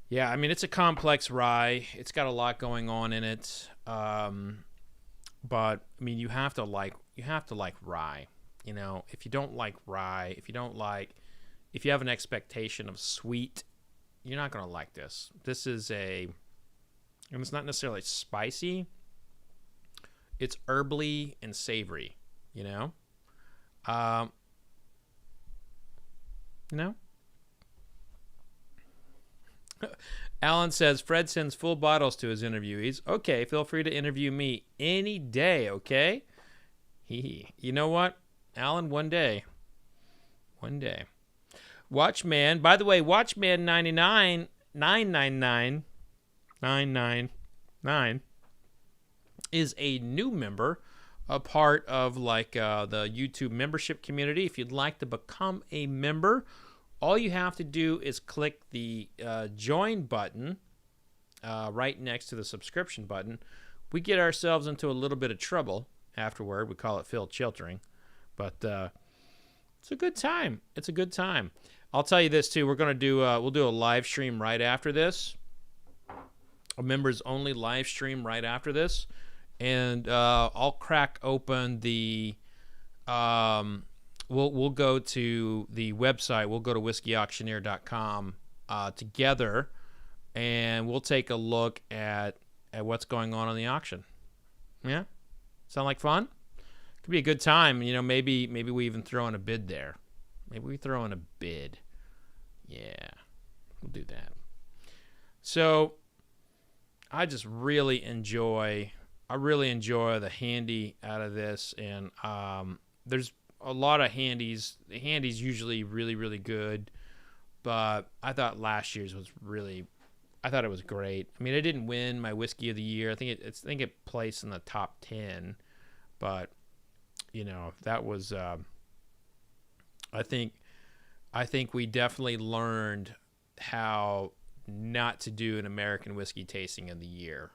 S2: Yeah, I mean, it's a complex rye. It's got a lot going on in it. But I mean, you have to like rye. You know, if you don't like rye, if you have an expectation of sweet, you're not going to like this. This is and it's not necessarily spicy. It's herbally and savory, you know? Alan says, Fred sends full bottles to his interviewees. Okay, feel free to interview me any day, okay? You know what, Alan, one day. Watchman, by the way, Watchman 999 is a new member, a part of like the YouTube membership community. If you'd like to become a member, all you have to do is click the join button right next to the subscription button. We get ourselves into a little bit of trouble afterward. We call it Phil Chiltering, but it's a good time. It's a good time. I'll tell you this too. We're gonna do we'll do a live stream right after this, a members only live stream right after this, and I'll crack open the we'll go to the website. We'll go to whiskeyauctioneer.com together, and we'll take a look at what's going on the auction. Yeah, sound like fun? Could be a good time. You know, maybe we even throw in a bid there. Maybe we throw in a bid. Yeah, we'll do that. So I just really enjoy the handy out of this, and there's a lot of handies. The handy's usually really, really good, but I thought last year's was I thought it was great. I mean, it didn't win my whiskey of the year. I think it placed in the top 10, but you know, that was I think we definitely learned how not to do an American whiskey tasting of the year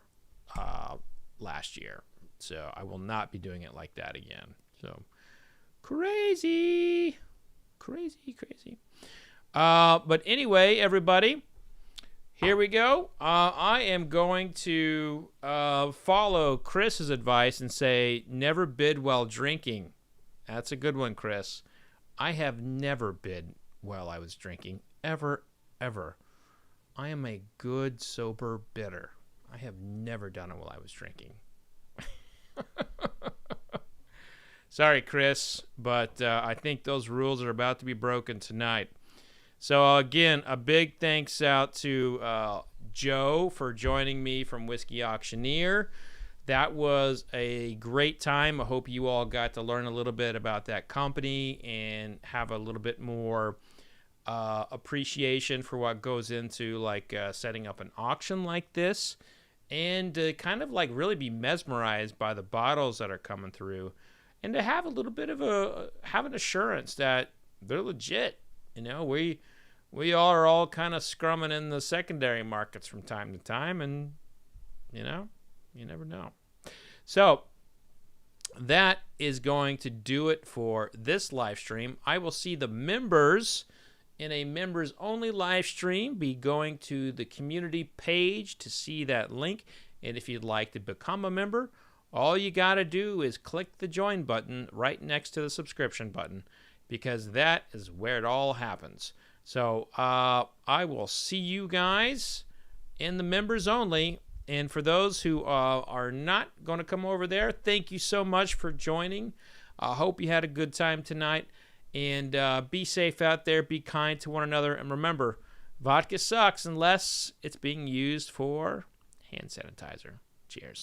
S2: last year. So I will not be doing it like that again. So crazy. But anyway, everybody, here we go. I am going to follow Chris's advice and say never bid while drinking. That's a good one, Chris. I have never bid while I was drinking. Ever. I am a good, sober bidder. I have never done it while I was drinking. Sorry, Chris, but I think those rules are about to be broken tonight. So, again, a big thanks out to Joe for joining me from Whisky Auctioneer. That was a great time. I hope you all got to learn a little bit about that company and have a little bit more appreciation for what goes into like setting up an auction like this, and to kind of like really be mesmerized by the bottles that are coming through, and to have a little bit of have an assurance that they're legit. You know, we all are all kind of scrumming in the secondary markets from time to time, and you know, you never know. So that is going to do it for this live stream. I will see the members in a members only live stream. Be going to the community page to see that link. And if you'd like to become a member, all you got to do is click the join button right next to the subscription button, because that is where it all happens. So I will see you guys in the members only. And for those who are not going to come over there, thank you so much for joining. I hope you had a good time tonight. And be safe out there. Be kind to one another. And remember, vodka sucks unless it's being used for hand sanitizer. Cheers.